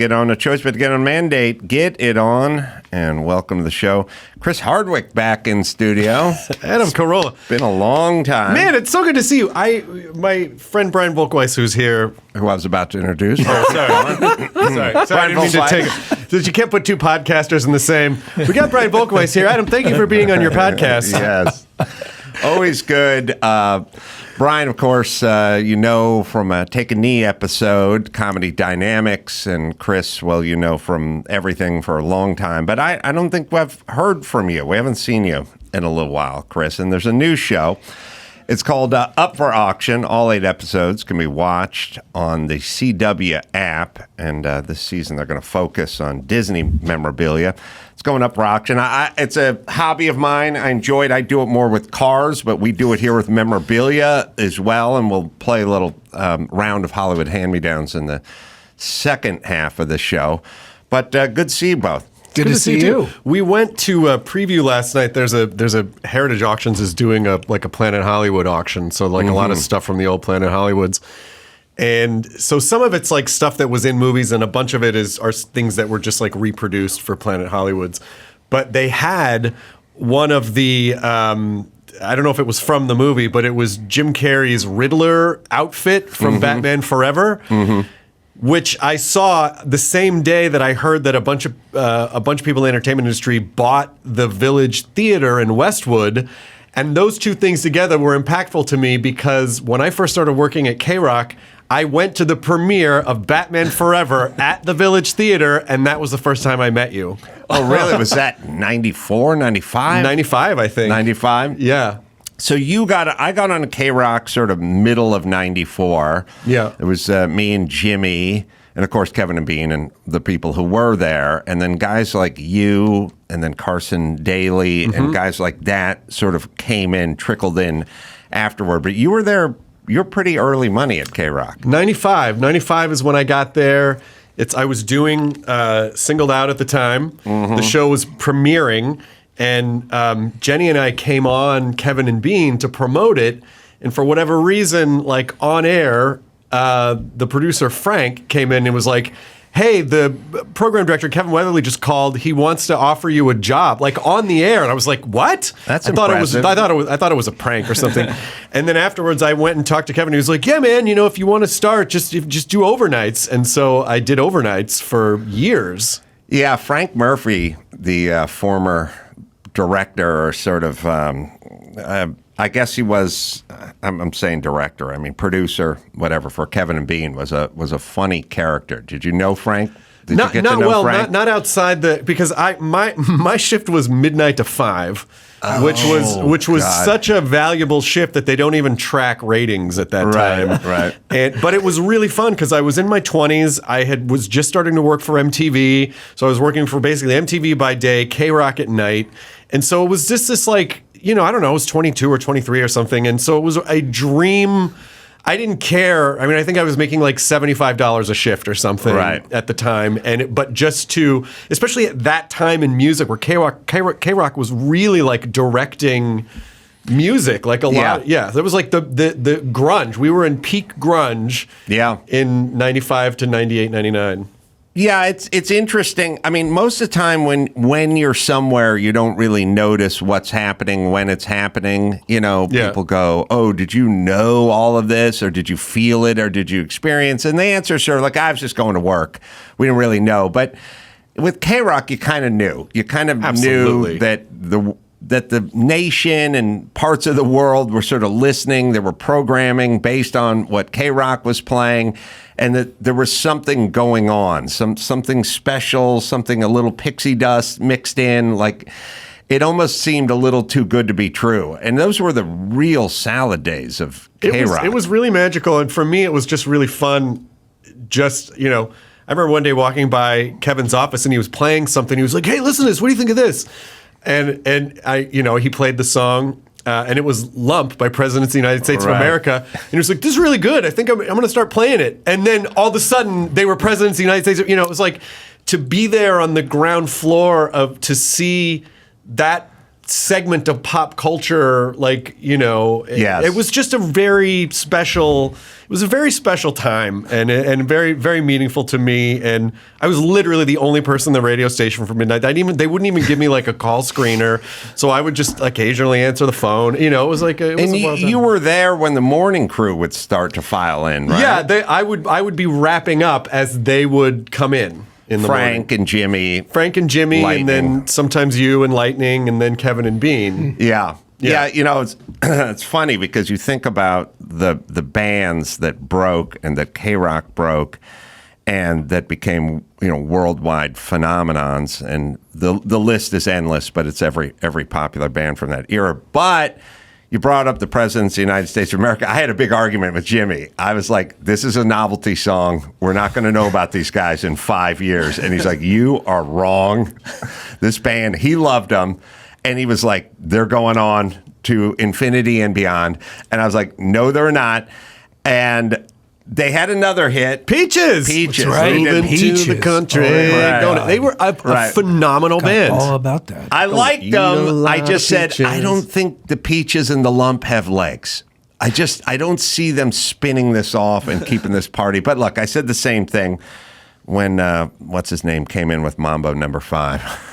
get on a choice, but to get on mandate, get it on. And welcome to the show, Chris Hardwick back in studio. Adam Carolla. Been a long time. Man, it's so good to see you. My friend Brian Volk-Weiss, who's here. Who I was about to introduce. Oh, sorry. I didn't mean to take it. So you can't put two podcasters in the same. We got Brian Volk-Weiss here. Adam, thank you for being on your podcast. Yes. Always good. Brian, of course, you know from a Take a Knee episode, Comedy Dynamics, and Chris, well, you know from everything for a long time. But I don't think we've heard from you. We haven't seen you in a little while, Chris. And there's a new show. It's called Up for Auction. All 8 episodes can be watched on the CW app. And this season, they're going to focus on Disney memorabilia. It's going up for auction. It's a hobby of mine. I enjoy it. I do it more with cars, but we do it here with memorabilia as well. And we'll play a little round of Hollywood hand-me-downs in the second half of the show. But good to see you both. Good to see you. We went to a preview last night. There's a Heritage Auctions is doing a Planet Hollywood auction. So a lot of stuff from the old Planet Hollywoods. And so some of it's like stuff that was in movies, and a bunch of it are things that were just like reproduced for Planet Hollywoods. But they had one of the I don't know if it was from the movie, but it was Jim Carrey's Riddler outfit from Batman Forever. Which I saw the same day that I heard that a bunch of people in the entertainment industry bought the Village Theater in Westwood. And those two things together were impactful to me because when I first started working at KROQ, I went to the premiere of Batman Forever at the Village Theater, and that was the first time I met you. Oh, really? Was that 94, 95? 95, I think. 95? Yeah. So I got on KROQ sort of middle of 94. Yeah. It was me and Jimmy, and of course Kevin and Bean and the people who were there. And then guys like you and then Carson Daly and guys like that sort of trickled in afterward. But you were there, you're pretty early money at KROQ. 95 is when I got there. I was doing Singled Out at the time. The show was premiering. And Jenny and I came on Kevin and Bean to promote it. And for whatever reason, like on air, the producer Frank came in and was like, hey, the program director Kevin Weatherly just called. He wants to offer you a job, like on the air. And I was like, what? That's impressive. I thought it was a prank or something. And then afterwards, I went and talked to Kevin. He was like, yeah, man, if you want to start, just do overnights. And so I did overnights for years. Yeah, Frank Murphy, the former director, or sort of, I guess he was. I'm saying director. I mean producer, whatever. For Kevin and Bean was a funny character. Did you know Frank? Did you get to know Frank? Not outside because my shift was midnight to 5, which was such a valuable shift that they don't even track ratings at that time. Right. But it was really fun because I was in my 20s. I was just starting to work for MTV, so I was working for basically MTV by day, KROQ at night, and so it was just this like I don't know, I was 22 or 23 or something, and so it was a dream. I didn't care. I mean, I think I was making like $75 a shift or something at the time. But just to, especially at that time in music where KROQ was really like directing music, like a lot. Yeah. There was like the grunge. We were in peak grunge in 95 to 98, 99. Yeah, it's interesting. I mean, most of the time when you're somewhere, you don't really notice what's happening when it's happening. People go, oh, did you know all of this? Or did you feel it? Or did you experience it? And the answer is sort of like, I was just going to work. We didn't really know. But with KROQ, you kind of knew. You kind of knew that the nation and parts of the world were sort of listening. They were programming based on what KROQ was playing, and that there was something going on, something special, something a little pixie dust mixed in. Like it almost seemed a little too good to be true. And those were the real salad days of KROQ. It was really magical, and for me, it was just really fun. I remember one day walking by Kevin's office, and he was playing something. He was like, "Hey, listen to this. What do you think of this?" And I, he played the song, and it was "Lump" by Presidents of the United States of America. And he was like, "This is really good. I think I'm going to start playing it." And then all of a sudden, they were Presidents of the United States. It was like to be there on the ground floor to see that segment of pop culture. Like, you know, it was just a very special time and very, very meaningful to me. And I was literally the only person in the radio station for midnight. They wouldn't even give me like a call screener. So I would just occasionally answer the phone. You know, it was like, you were there when the morning crew would start to file in, right? Yeah, I would be wrapping up as they would come in. Frank and Jimmy, Lightning. And then sometimes you and Lightning, and then Kevin and Bean. Yeah. You know, it's funny because you think about the bands that broke and that KROQ broke, and that became, you know, worldwide phenomenons, and the list is endless. But it's every popular band from that era. But you brought up the Presidents of the United States of America. I had a big argument with Jimmy. I was like, this is a novelty song. We're not going to know about these guys in 5 years. And he's like, you are wrong. This band, he loved them. And he was like, they're going on to infinity and beyond. And I was like, no, they're not. And they had another hit. Peaches. That's right. Moving Peaches. to the country. Right. They were a phenomenal band. All about that. I liked them. I just said, I don't think the Peaches and the Lump have legs. I don't see them spinning this off and keeping this party. But look, I said the same thing when, what's his name, came in with Mambo number 5.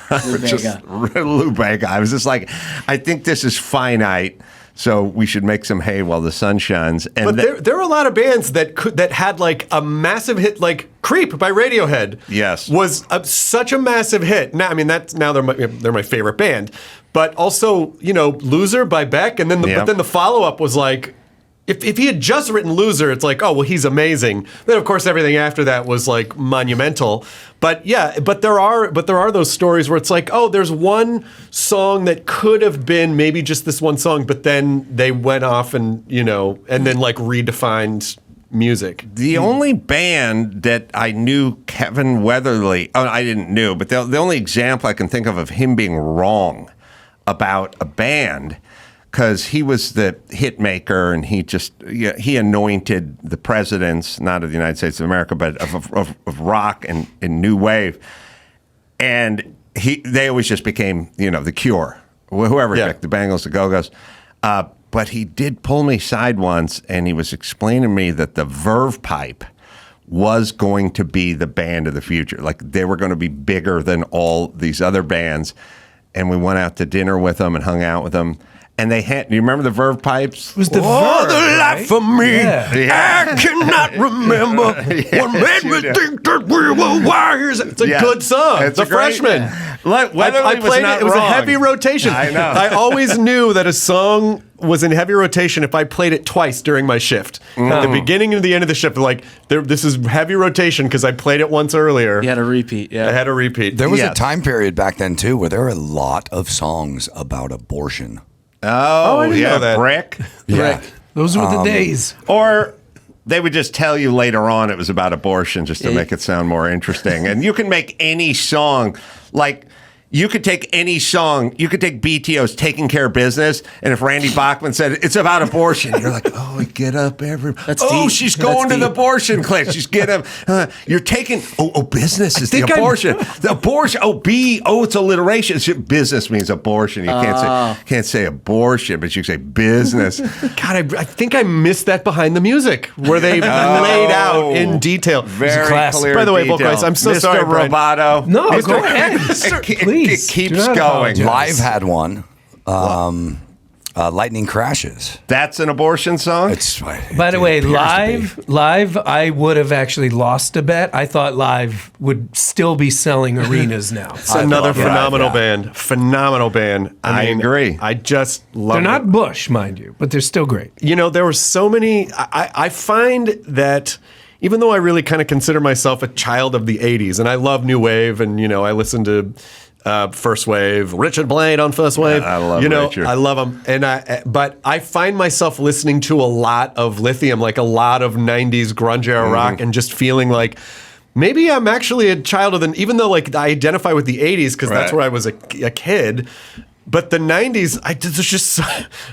Lou Bega. I was just like, I think this is finite. So we should make some hay while the sun shines. And but there are a lot of bands that had like a massive hit, like "Creep" by Radiohead. Yes, was such a massive hit. Now, I mean, they're my favorite band. But also, you know, "Loser" by Beck, and then but then the follow up was like, if he had just written "Loser," it's like, oh well, he's amazing. Then of course everything after that was like monumental. But yeah, but there are those stories where it's like, oh, there's one song that could have been maybe just this one song, but then they went off and, you know, and then like redefined music. The only band that I knew Kevin Weatherly, I didn't know, but the only example I can think of him being wrong about a band, because he was the hit maker and he anointed the presidents, not of the United States of America, but of rock and new wave. And they always just became, you know, the Cure, whoever picked the Bangles, the Go-Go's. But he did pull me aside once, and he was explaining to me that the Verve Pipe was going to be the band of the future. Like, they were going to be bigger than all these other bands. And we went out to dinner with them and hung out with them. And they had, do you remember the Verve Pipes? It was the Verve, the life of me. Yeah. I cannot remember what made me think that we were wise. It's a good song. It's the Freshman. I played it. It was a heavy rotation. I know. I always knew that a song was in heavy rotation if I played it twice during my shift. At the beginning and the end of the shift, like, this is heavy rotation because I played it once earlier. You had a repeat, yeah. I had a repeat. There was a time period back then, too, where there were a lot of songs about abortion. Oh, I didn't know that. Brick. Yeah. Rick, those were the days. Or they would just tell you later on it was about abortion just to make it sound more interesting. And you can make any song, like, you could take any song, you could take BTO's Taking Care of Business, and if Randy Bachman said it's about abortion, you're like, oh, get up, everybody. That's oh, deep. she's going That's to the deep. abortion clinic. She's getting, you're taking, business is the abortion. The abortion, it's alliteration. Business means abortion. You can't say abortion, but you can say business. God, I think I missed that behind the music where they laid out in detail. Very clear. By the way, detail. Volk-Weiss, I'm so Mr. sorry, Brian. Roboto. No, go ahead. Please. It keeps do not going. apologize. Live had one. Lightning Crashes. That's an abortion song? By the way, live, I would have actually lost a bet. I thought live would still be selling arenas now. It's another love Live, phenomenal yeah. band. Phenomenal band. I agree. I just love They're it. not Bush, mind you, but they're still great. You know, there were so many. I find that even though I really kind of consider myself a child of the 80s, and I love New Wave, and, you know, I listen to First Wave, Richard Blade on First Wave. I love Richard. I love him. But I find myself listening to a lot of Lithium, like a lot of 90s grunge era rock, and just feeling like maybe I'm actually a child of even though like I identify with the 80s because that's where I was a kid. But the 90s, there's just,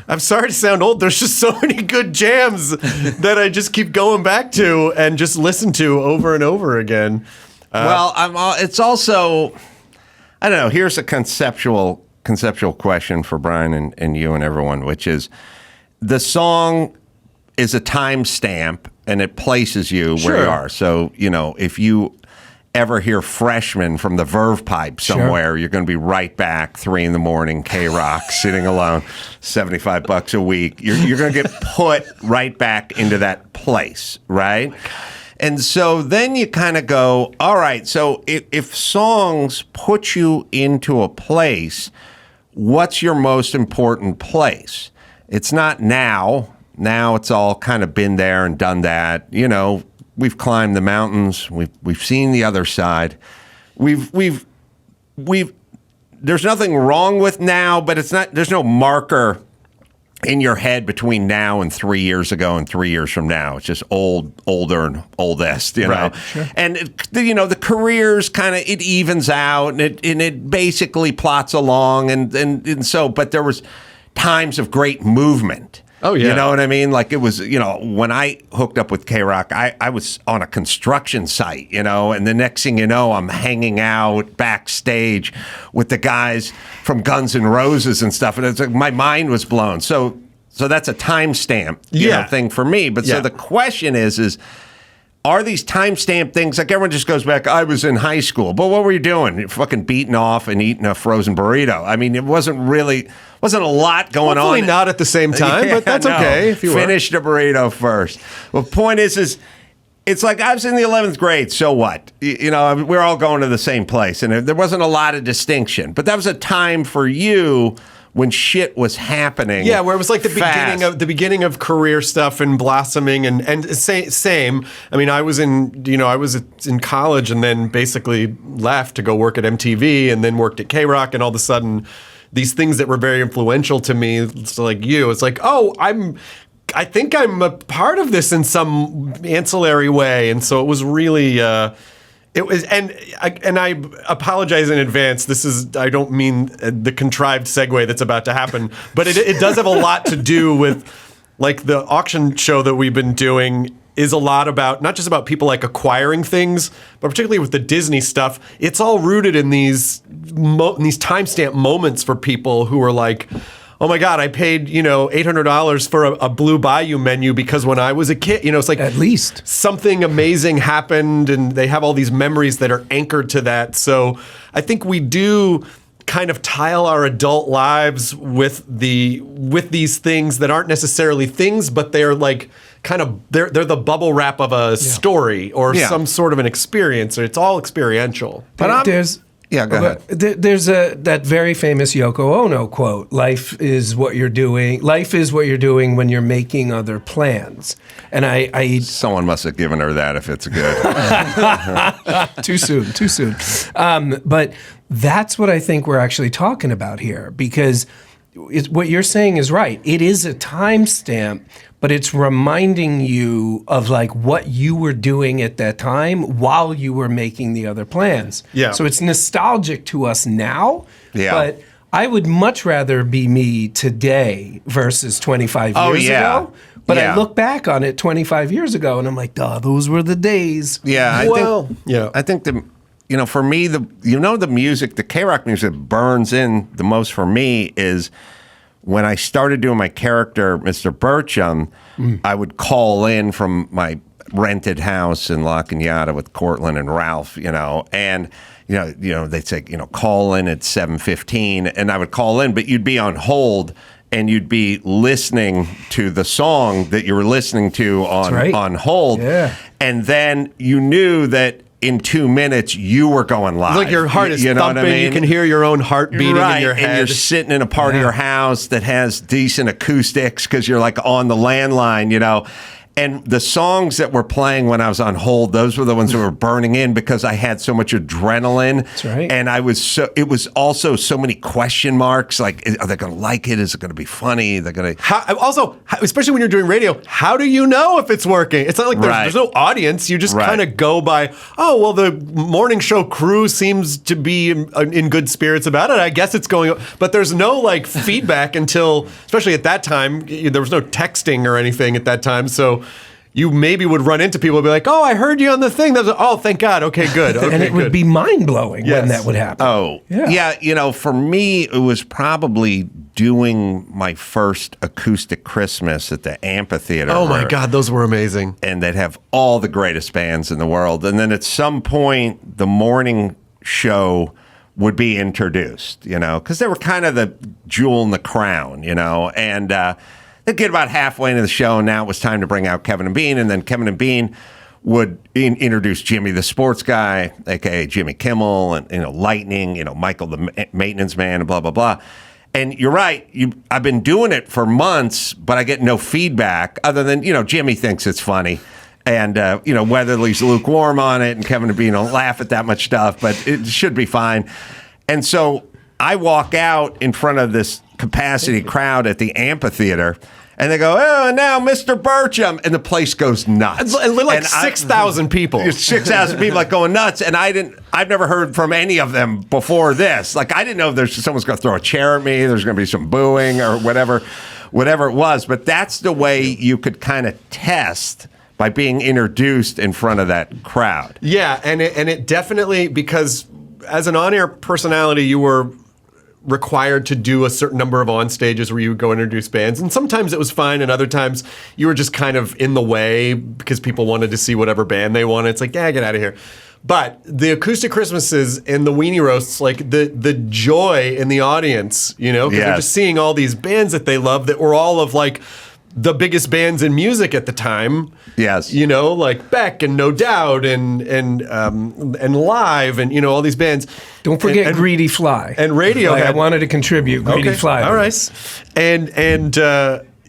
I'm sorry to sound old, there's just so many good jams that I just keep going back to and just listen to over and over again. Well, it's also, I don't know, here's a conceptual conceptual question for Brian and you and everyone, which is the song is a timestamp and it places you where you are. So, if you ever hear Freshman from the Verve Pipe somewhere, you're going to be right back, 3 a.m, KROQ, sitting alone, $75 a week. You're going to get put right back into that place, right? And so then you kind of go, all right, so if songs put you into a place, what's your most important place? It's not now. Now it's all kind of been there and done that. We've climbed the mountains. We've seen the other side. We've there's nothing wrong with now, but it's not. There's no marker in your head between now and 3 years ago and 3 years from now. It's just older, and oldest. Right. Sure. And the careers kind of it evens out, and it basically plots along, and so. But there was times of great movement. Oh, yeah. You know what I mean? Like it was, when I hooked up with KROQ, I was on a construction site, and the next thing you know, I'm hanging out backstage with the guys from Guns N' Roses and stuff. And it's like my mind was blown. So that's a timestamp thing for me. But so the question is, are these timestamp things, like everyone just goes back, I was in high school, but what were you doing? You're fucking beating off and eating a frozen burrito. I mean, it wasn't a lot going Hopefully on. not at the same time, but that's okay if you Finish the burrito first. Well, the point is it's like I was in the 11th grade, so what? We're all going to the same place, and there wasn't a lot of distinction. But that was a time for you when shit was happening. Yeah, where it was like fast. the beginning of career stuff and blossoming and same. I mean, I was in college and then basically left to go work at MTV and then worked at KROQ, and all of a sudden these things that were very influential to me, it's like, I think I'm a part of this in some ancillary way, and so it was really. It was, and I apologize in advance. I don't mean the contrived segue that's about to happen, but it does have a lot to do with, like, the auction show that we've been doing is a lot about, not just about people like acquiring things, but particularly with the Disney stuff, it's all rooted in these timestamp moments for people who are like, oh my God, I paid, $800 for a Blue Bayou menu because when I was a kid, it's like At least something amazing happened, and they have all these memories that are anchored to that. So I think we do kind of tile our adult lives with these things that aren't necessarily things, but they're like kind of they're the bubble wrap of a story or some sort of an experience. It's all experiential. But Yeah, go ahead. There's that very famous Yoko Ono quote: "Life is what you're doing. Life is what you're doing when you're making other plans." And I Someone must have given her that if it's good. too soon. But that's what I think we're actually talking about here, because what you're saying is right. It is a timestamp, but it's reminding you of like what you were doing at that time while you were making the other plans. Yeah. So it's nostalgic to us now. Yeah. But I would much rather be me today versus 25 years ago. But I look back on it 25 years ago and I'm like, duh, those were the days. Yeah, I think for me, the music, the KROQ music that burns in the most for me is when I started doing my character, Mr. Burcham, I would call in from my rented house in La Cañada with Cortland and Ralph, and they'd say, call in at 7:15, and I would call in, but you'd be on hold and you'd be listening to the song that you were listening to on hold. Yeah. And then you knew that in 2 minutes you were going live. It's like your heart is thumping. What I mean? You can hear your own heart beating in your head. And you're sitting in a part of your house that has decent acoustics because you're like on the landline, And the songs that were playing when I was on hold, those were the ones that were burning in because I had so much adrenaline. That's right. And it was also so many question marks. Like, are they going to like it? Is it going to be funny? They're going to. Also, especially when you're doing radio, how do you know if it's working? It's not like there's no audience. You just kind of go by, the morning show crew seems to be in good spirits about it. I guess it's going, but there's no like feedback until, especially at that time, there was no texting or anything at that time. So you maybe would run into people and be like, "Oh, I heard you on the thing." That was, oh, thank God. Okay, good. Okay, and it would good. be mind-blowing when Yes. that would happen. Oh, yeah. For me, it was probably doing my first acoustic Christmas at the amphitheater. Oh my God, those were amazing. And they'd have all the greatest bands in the world. And then at some point, the morning show would be introduced, because they were kind of the jewel in the crown, and they'd get about halfway into the show, and now it was time to bring out Kevin and Bean, and then Kevin and Bean would introduce Jimmy the sports guy, aka Jimmy Kimmel, and Lightning, Michael the maintenance man, and blah, blah, blah. And you're right, I've been doing it for months, but I get no feedback other than, Jimmy thinks it's funny. And, Weatherly's lukewarm on it, and Kevin and Bean don't laugh at that much stuff, but it should be fine. And so I walk out in front of this capacity crowd at the amphitheater, and they go, "Oh, and now Mr. Burcham," and the place goes nuts. And like 6,000 people. 6,000 people like going nuts, and I've never heard from any of them before this. Like, I didn't know if someone's going to throw a chair at me, there's going to be some booing or whatever it was. But that's the way you could kind of test by being introduced in front of that crowd. Yeah, and it definitely, because as an on-air personality, you were required to do a certain number of on stages where you would go introduce bands, and sometimes it was fine, and other times you were just kind of in the way because people wanted to see whatever band they wanted. It's like, yeah, get out of here. But the acoustic Christmases and the weenie roasts, like the joy in the audience, because they're just seeing all these bands that they love that were all of like the biggest bands in music at the time. Yes. Like Beck and No Doubt and Live and all these bands. Don't forget Greedy Fly. And Radiohead. I wanted to contribute Greedy Fly. All right. And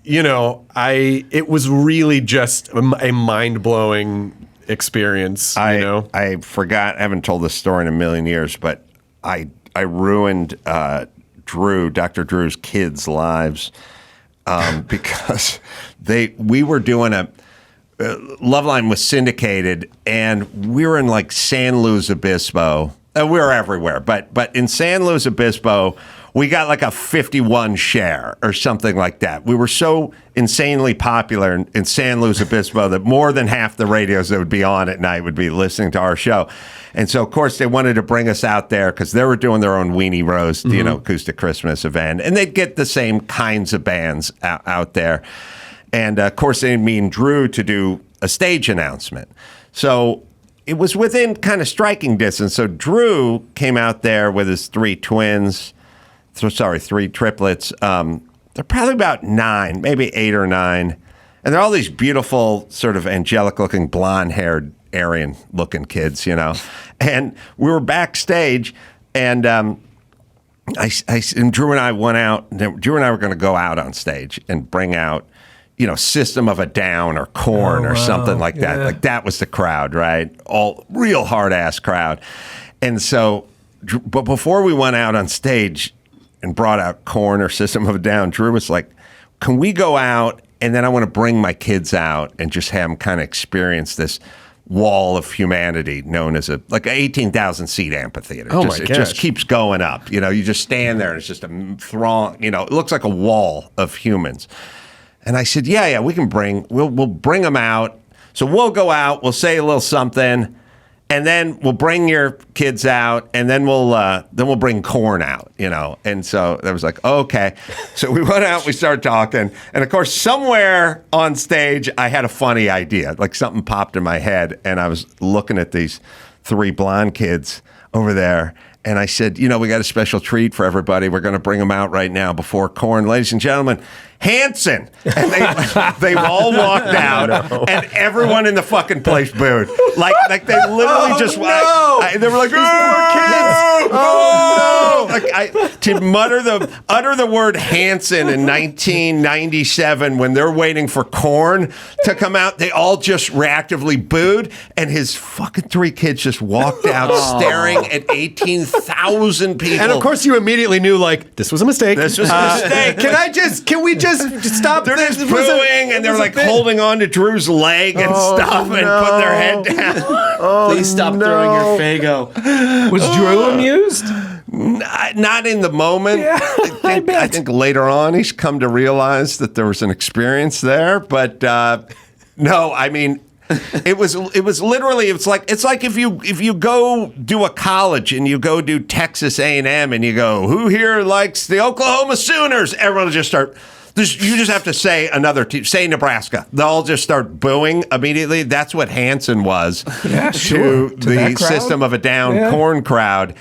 it was really just a mind-blowing experience. I forgot, I haven't told this story in a million years, but I ruined Dr. Drew's kids' lives. Because we were doing Loveline was syndicated, and we were in like San Luis Obispo. We were everywhere, but in San Luis Obispo, we got like a 51 share or something like that. We were so insanely popular in San Luis Obispo that more than half the radios that would be on at night would be listening to our show. And so, of course, they wanted to bring us out there because they were doing their own weenie roast, acoustic Christmas event. And they'd get the same kinds of bands out there. And, of course, they needed me and Drew to do a stage announcement. So it was within kind of striking distance. So Drew came out there with his three triplets. They're probably about 9, maybe 8 or 9. And they're all these beautiful, sort of angelic-looking, blonde-haired, Aryan-looking kids, And we were backstage, and and Drew and I went out. Drew and I were going to go out on stage and bring out, System of a Down or Korn or something like that. Like, that was the crowd, right? All real hard-ass crowd. And so, but before we went out on stage and brought out Korn or System of a Down, Drew was like, "Can we go out, and then I want to bring my kids out and just have them kind of experience this wall of humanity known as an 18,000 seat amphitheater." Oh my gosh. It just keeps going up. You just stand there and it's just a throng. It looks like a wall of humans. And I said, yeah, we'll bring them out. So we'll go out, we'll say a little something, and then we'll bring your kids out, and then we'll bring Korn out, And so I was like, okay. So we went out, we started talking, and of course, somewhere on stage, I had a funny idea, like something popped in my head, and I was looking at these 3 blonde kids over there, and I said, we got a special treat for everybody. We're going to bring them out right now before Korn. Ladies and gentlemen, Hanson. And they all walked out, and everyone in the fucking place booed. Like they literally they were like, these poor kids. Oh, no. Like to utter the word Hanson in 1997 when they're waiting for Korn to come out, they all just reactively booed, and his fucking 3 kids just walked out staring at 18,000 people. And of course, you immediately knew, like, this was a mistake. This was a mistake. Can we just stop? They're just booing, and they're like holding on to Drew's leg and stuff, and putting their head down. Please stop throwing your Faygo. Was Drew amused? Not in the moment. Yeah, I think later on he's come to realize that there was an experience there, but No, I mean, it was literally it's like if you go do a college and you go do Texas A&M and you go, who here likes the Oklahoma Sooners? Everyone will just start. You just have to say another team, say Nebraska. They'll all just start booing immediately. That's what Hanson was sure. to To the that crowd? System of a Down corn crowd,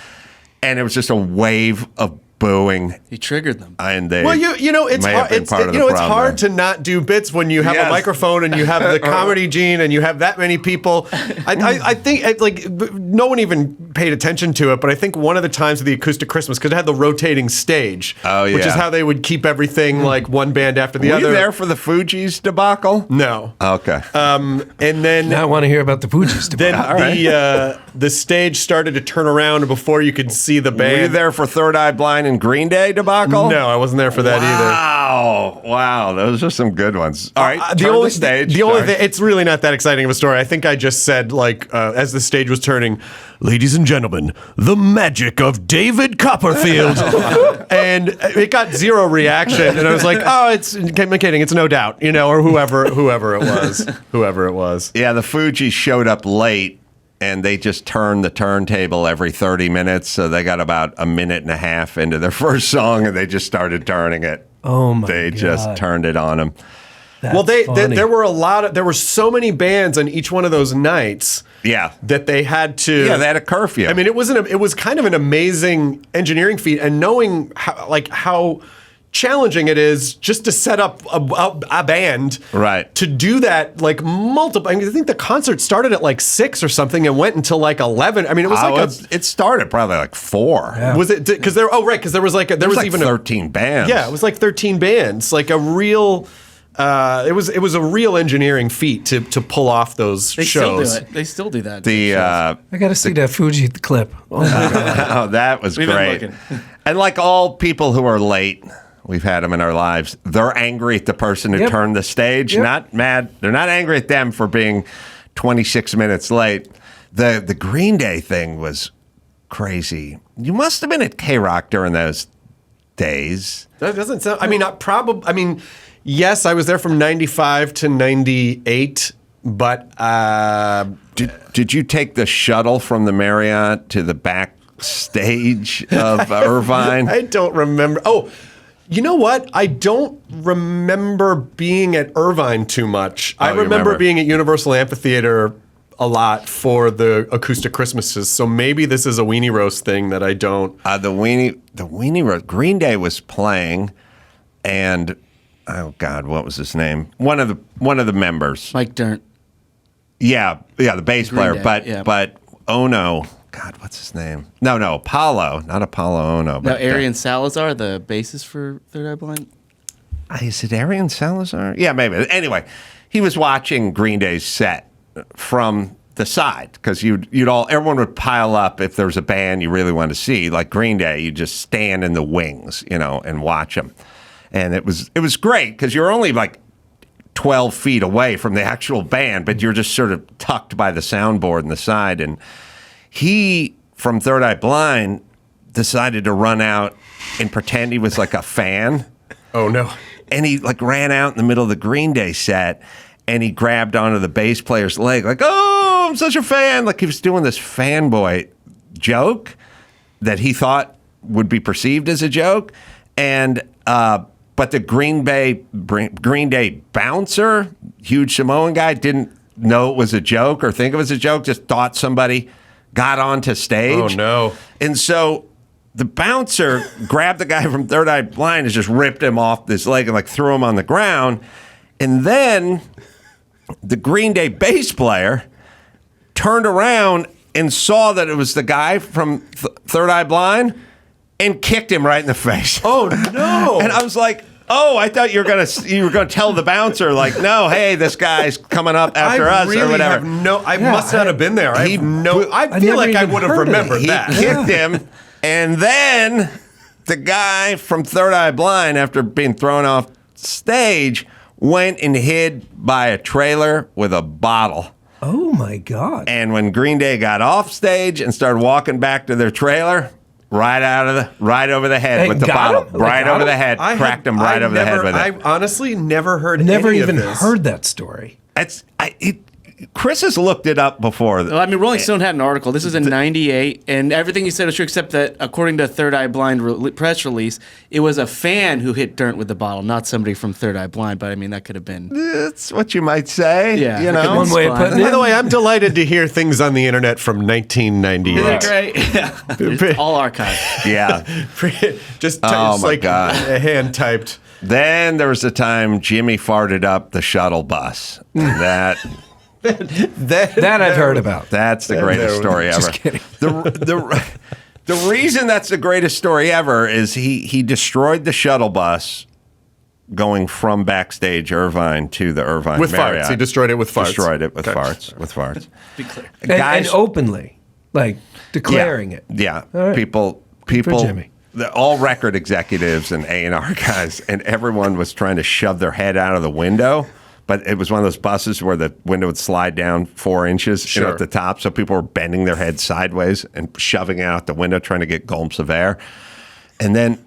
and it was just a wave of booing. He triggered them. And they Well, you know, it's may have hard, been it's, part of you the know, it's problem hard there. to not do bits when you have Yes. a microphone and you have the comedy gene and you have that many people. I think like no one even paid attention to it, but I think one of the times of the Acoustic Christmas, because it had the rotating stage, which is how they would keep everything like one band after the Were other. you there for the Fugees debacle? No. Okay. And then Now I want to hear about the Fugees. then tomorrow. the stage started to turn around before you could see the band. Were you there for Third Eye Blind and Green Day debacle? No, I wasn't there for that either. Wow, those are some good ones. All right, The turn only stage. the only Sorry. thing, it's really not that exciting of a story. I think I just said like as the stage was turning, ladies and gentlemen, the magic of David Copperfield, and it got zero reaction. And I was like, oh, I'm kidding, it's No Doubt, you know, or whoever it was. Yeah, the Fugees showed up late, and they just turned the turntable every 30 minutes. So they got about a minute and a half into their first song, and they just started turning it. Oh my They God. just turned it on them. Well, funny. there were so many bands on each one of those nights. Yeah. That they had to. Yeah, they had a curfew. I mean, it was kind of an amazing engineering feat, and knowing how challenging it is just to set up a band, Right. To do that like multiple. I mean, I think the concert started at like 6 or something and went until like 11. I mean, it was it started probably like 4. Yeah. was it because there? Oh, right, because there was like Like even 13 bands. Yeah, it was like 13 bands, like a real. It was a real engineering feat to pull off those They shows. still do it. They still do that. I got to see that Fuji clip. Oh my God. Oh, that was We've been great. looking. And like all people who are late, we've had them in our lives. They're angry at the person who Yep. turned the stage. Yep. Not mad. They're not angry at them for being 26 minutes late. The Green Day thing was crazy. You must have been at KROQ during those days. That doesn't sound. I mean, I mean, yes, I was there from 95 to 98, but Did you take the shuttle from the Marriott to the backstage of Irvine? I don't remember. Oh, you know what? I don't remember being at Irvine too much. I you remember remember. being at Universal Amphitheater a lot for the acoustic Christmases. So maybe this is a weenie roast thing that I don't. The weenie roast. Green Day was playing, and oh God, what was his name? One of the members. Mike Dirnt. Yeah, the bass Green player. Day, But yeah. but Ono. God, what's his name? No, Apollo, not Apollo Ono. No, But Arian Salazar, the bassist for Third Eye Blind. Is it Arian Salazar? Yeah, maybe. Anyway, he was watching Green Day's set from the side because everyone would pile up if there was a band you really wanted to see, like Green Day. You just stand in the wings, and watch them, and it was great because you're only like 12 feet away from the actual band, but you're just sort of tucked by the soundboard in the side. And he, from Third Eye Blind, decided to run out and pretend he was like a fan. Oh no. And he like ran out in the middle of the Green Day set, and he grabbed onto the bass player's leg like, oh, I'm such a fan. Like he was doing this fanboy joke that he thought would be perceived as a joke. And but the Green Day bouncer, huge Samoan guy, didn't know it was a joke or think it was a joke, just thought somebody got onto stage. Oh no. And so the bouncer grabbed the guy from Third Eye Blind and just ripped him off this leg and like threw him on the ground. And then the Green Day bass player turned around and saw that it was the guy from Third Eye Blind and kicked him right in the face. Oh no. And I was like, oh, I thought you were gonna tell the bouncer like, no, hey, this guy's coming up after us really or whatever. I must not have been there. I I feel never like I even would have heard of it. remembered He that. kicked him, and then the guy from Third Eye Blind, after being thrown off stage, went and hid by a trailer with a bottle. Oh my God. And when Green Day got off stage and started walking back to their trailer, right over the head Hey, with the got bottle, him? right Got over him? the head, cracked him right over the head with I it. honestly never heard Never any even of this. heard that story. Chris has looked it up before. Well, I mean, Rolling Stone had an article. This is in '98, and everything you said is true, except that according to Third Eye Blind press release, it was a fan who hit dirt with the bottle, not somebody from Third Eye Blind. But I mean, that could have been. That's what you might say. Yeah, you that know. could've One way of putting By it. the way, I'm delighted to hear things on the internet from 1998. Isn't that great? Yeah. It's all archived. Yeah. Just Oh, my like God. hand typed. Then there was a time Jimmy farted up the shuttle bus. That That I've heard about. that's the greatest story ever. Just kidding. The reason that's the greatest story ever is he destroyed the shuttle bus going from backstage Irvine to the Irvine With Marriott. farts. He destroyed it with farts. Destroyed it with Okay. farts. With farts. Be clear. And openly, like declaring it. Yeah. All right. People, Jimmy. all record executives and A&R guys, and everyone was trying to shove their head out of the window. But it was one of those buses where the window would slide down 4 inches at the top. So people were bending their heads sideways and shoving it out the window, trying to get gulps of air. And then,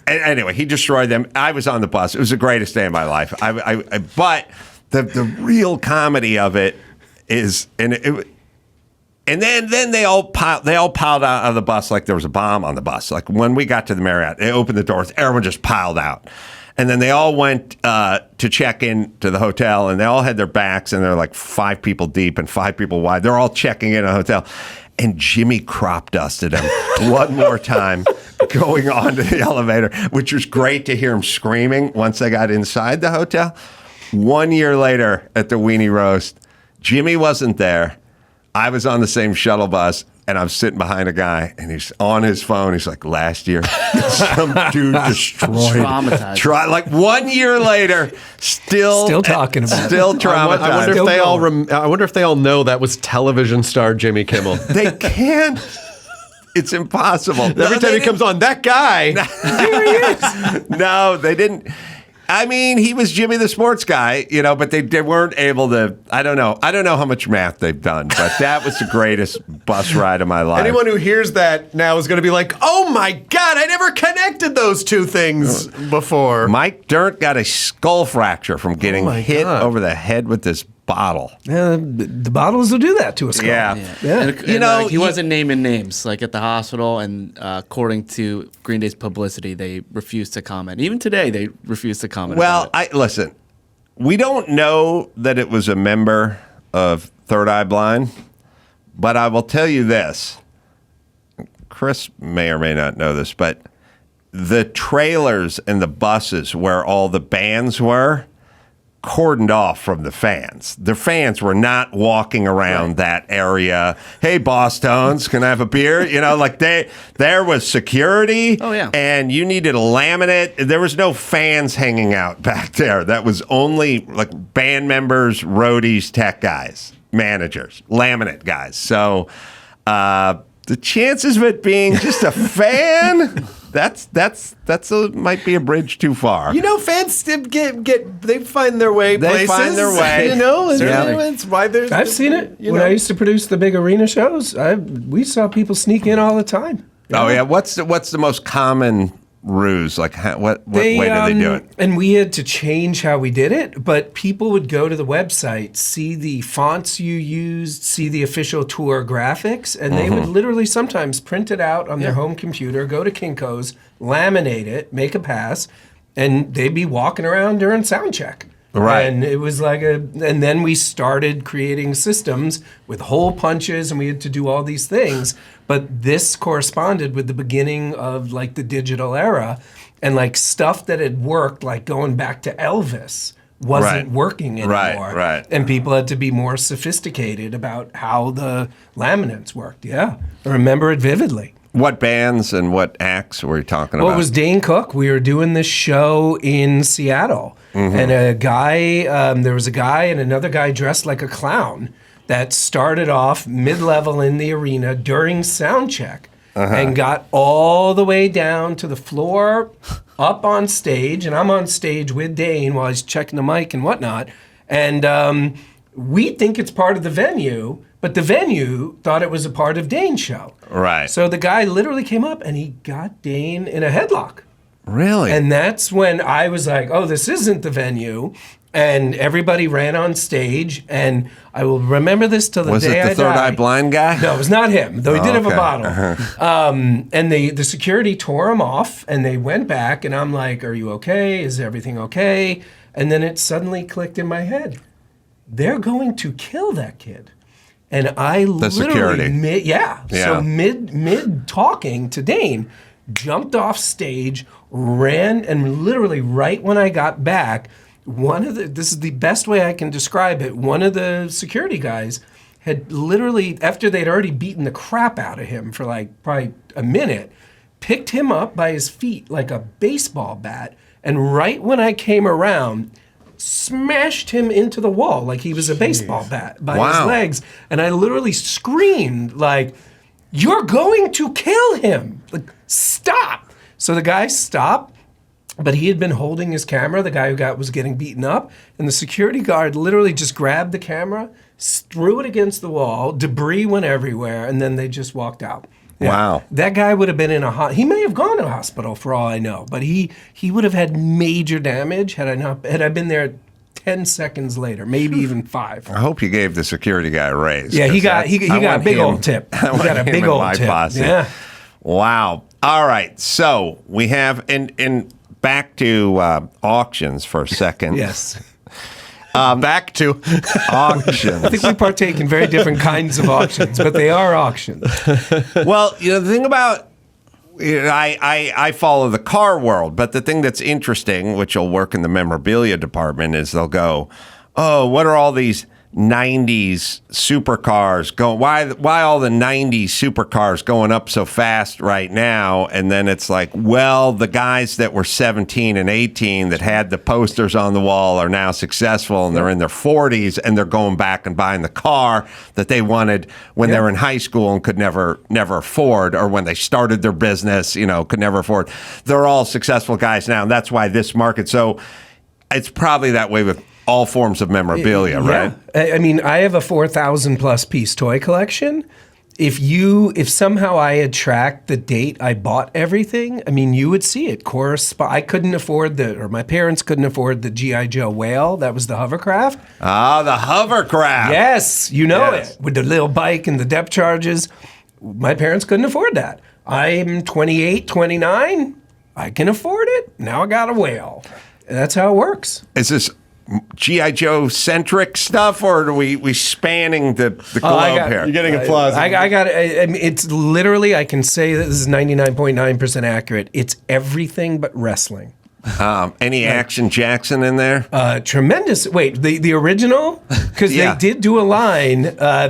anyway, he destroyed them. I was on the bus. It was the greatest day of my life. But the real comedy of it is, and then they all piled out of the bus like there was a bomb on the bus. Like when we got to the Marriott, they opened the doors, everyone just piled out. And then they all went to check in to the hotel, and they all had their backs, and they're like 5 people deep and 5 people wide. They're all checking in a hotel. And Jimmy crop dusted him one more time going onto the elevator, which was great to hear him screaming once they got inside the hotel. 1 year later at the Weenie Roast, Jimmy wasn't there. I was on the same shuttle bus, and I'm sitting behind a guy, and he's on his phone. He's like, last year, some dude destroyed. Traumatized. Like 1 year later, still talking about it. Still traumatized. I wonder if they all. I wonder if they all know that was television star Jimmy Kimmel. They can't. It's impossible. Every time he comes on, that guy. No, they didn't. I mean, he was Jimmy the sports guy, but they weren't able to. I don't know how much math they've done, but that was the greatest bus ride of my life. Anyone who hears that now is going to be like, "Oh my God, I never connected those two things before." Mike Dirnt got a skull fracture from getting my hit God. over the head with this bottle. The bottles will do that to us. Yeah. And, he wasn't naming names, like at the hospital, and according to Green Day's publicity, they refused to comment. Even today, they refuse to comment. Well, about it. listen. We don't know that it was a member of Third Eye Blind, but I will tell you this. Chris may or may not know this, but the trailers and the buses where all the bands were cordoned off from the fans. The fans were not walking around that area. Hey, Boss Tones, can I have a beer? There was security. Oh, yeah. And you needed a laminate. There was no fans hanging out back there. That was only like band members, roadies, tech guys, managers, laminate guys. So the chances of it being just a fan, might be a bridge too far. Fans they find their way. They find their way. It's why there's. I've seen it. When I used to produce the big arena shows, we saw people sneak in all the time. Oh yeah, what's the most common ruse? Like what way do they do it? And we had to change how we did it, but people would go to the website, see the fonts you used, see the official tour graphics, and they would literally sometimes print it out on their home computer, go to Kinko's, laminate it, make a pass, and they'd be walking around during sound check. Right. And it was and then we started creating systems with hole punches, and we had to do all these things. But this corresponded with the beginning of like the digital era, and like stuff that had worked, like going back to Elvis, wasn't working anymore. Right. And people had to be more sophisticated about how the laminates worked. Yeah. I remember it vividly. What bands and what acts were you talking about? Well, it was Dane Cook. We were doing this show in Seattle, and there was a guy and another guy dressed like a clown that started off mid-level in the arena during sound check and got all the way down to the floor, up on stage, and I'm on stage with Dane while he's checking the mic and whatnot, and we think it's part of the venue, but the venue thought it was a part of Dane's show. Right. So the guy literally came up and he got Dane in a headlock. Really? And that's when I was like, oh, this isn't the venue. And everybody ran on stage, and I will remember this till the Was day it I the third die. eye blind guy? No, it was not him, though he did have a Okay. bottle. And the security tore him off, and they went back, and I'm like, "Are you okay? Is everything okay?" And then it suddenly clicked in my head. They're going to kill that kid. And I security. literally, Yeah. So mid talking to Dane, jumped off stage, ran, and literally right when I got back, this is the best way I can describe it. One of the security guys had literally, after they'd already beaten the crap out of him for like probably a minute, picked him up by his feet like a baseball bat, and right when I came around, smashed him into the wall like he was a baseball bat by his legs. And I literally screamed like, "You're going to kill him! Like, stop!" So the guy stopped. But he had been holding his camera, the guy who was getting beaten up, and the security guard literally just grabbed the camera, threw it against the wall, debris went everywhere, and then they just walked out. Yeah. Wow. That guy would have been in he may have gone to a hospital for all I know, but he would have had major damage had I been there 10 seconds later, maybe even 5. I hope you gave the security guy a raise. Yeah, he 'cause got a big old tip. He got a big old tip. Yeah. Wow. All right. So we have in back to auctions for a second. Yes. Back to Auctions. I think we partake in very different kinds of auctions, but they are auctions. Well, the thing about I follow the car world, but the thing that's interesting, which will work in the memorabilia department, is they'll go, "Oh, what are all these 90s supercars going? Why all the 90s supercars going up so fast right now?" And then it's like, well, the guys that were 17 and 18 that had the posters on the wall are now successful, and they're in their 40s, and they're going back and buying the car that they wanted when they were in high school and could never afford, or when they started their business, could never afford. They're all successful guys now, and that's why this market. So it's probably that way with all forms of memorabilia, right? I mean, I have a 4,000 plus piece toy collection. If somehow I had tracked the date I bought everything, I mean, you would see it correspond. I couldn't afford or my parents couldn't afford the G.I. Joe whale. That was the hovercraft. Ah, the hovercraft. Yes, you know Yes. it. With the little bike and the depth charges. My parents couldn't afford that. I'm 28, 29. I can afford it. Now I got a whale. And that's how it works. Is this G.I. Joe centric stuff, or are we spanning the globe here? You're getting applause. I got it. I mean, it's literally, I can say that this is 99.9% accurate. It's everything but wrestling. Any Action Jackson in there? Tremendous. Wait, the original? Because Yeah. they did do a line.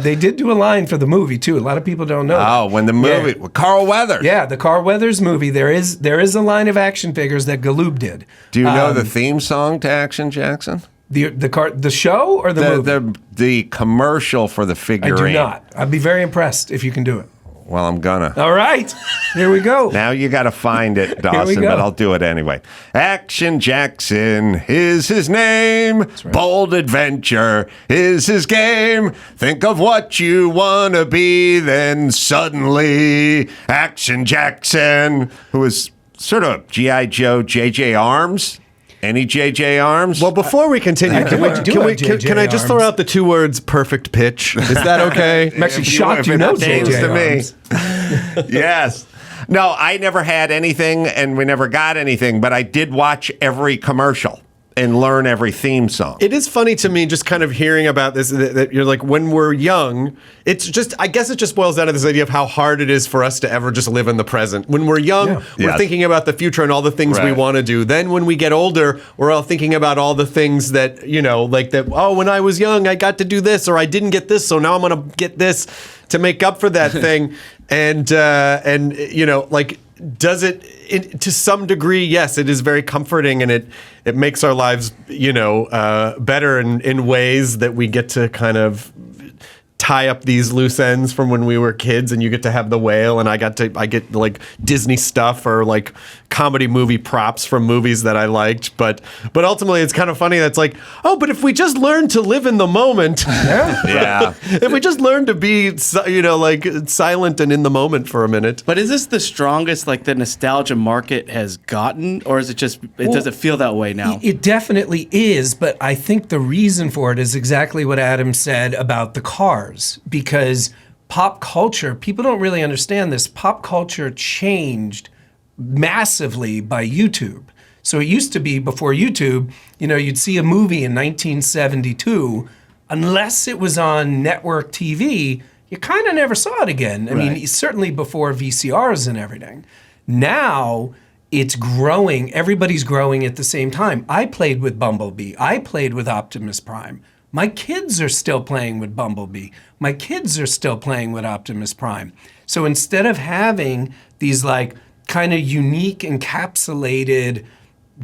They did do a line for the movie too. A lot of people don't know. Oh, when the movie with Carl Weathers. Yeah, the Carl Weathers movie. There is a line of action figures that Galoob did. Do you know the theme song to Action Jackson? The show or the movie? The commercial for the I figurine. do not. I'd be very impressed if you can do it. Well, I'm gonna. All right, here we go. Now you got to find it, Dawson, go. but I'll do it anyway. Action Jackson is his name. Bold adventure is his game. Think of what you want to be, then suddenly Action Jackson, who is sort of G.I. Joe, J.J. Arms. Any J.J. Arms? Well, before we continue, can I just throw out the 2 words "perfect pitch"? Is that okay? I'm actually shocked you know James J.J. to me. Arms. Yes. No, I never had anything, and we never got anything, but I did watch every commercial and learn every theme song. It is funny to me just kind of hearing about this, that you're like, when we're young, I guess it just boils down to this idea of how hard it is for us to ever just live in the present. When we're young, we're Yes. thinking about the future and all the things we Right. want to do. Then when we get older, we're all thinking about all the things that, like that, oh, when I was young, I got to do this, or I didn't get this, so now I'm going to get this to make up for that thing. And like, does it to some degree? Yes, it is very comforting, and it makes our lives, better in ways that we get to kind of tie up these loose ends from when we were kids, and you get to have the whale, and I get like Disney stuff or like comedy movie props from movies that I liked. But ultimately, it's kind of funny. That's like, oh, but if we just learn to live in the moment, if we just learn to be, like silent and in the moment for a minute. But is this the strongest like the nostalgia market has gotten, or is it just does it feel that way now? It definitely is, but I think the reason for it is exactly what Adam said about the cars, because pop culture, people don't really understand this. Pop culture changed massively by YouTube. So it used to be before YouTube, you'd see a movie in 1972, unless it was on network TV, you kind of never saw it again. I mean, certainly before VCRs and everything. Now it's growing. Everybody's growing at the same time. I played with Bumblebee. I played with Optimus Prime. My kids are still playing with Bumblebee. My kids are still playing with Optimus Prime. So instead of having these like kind of unique encapsulated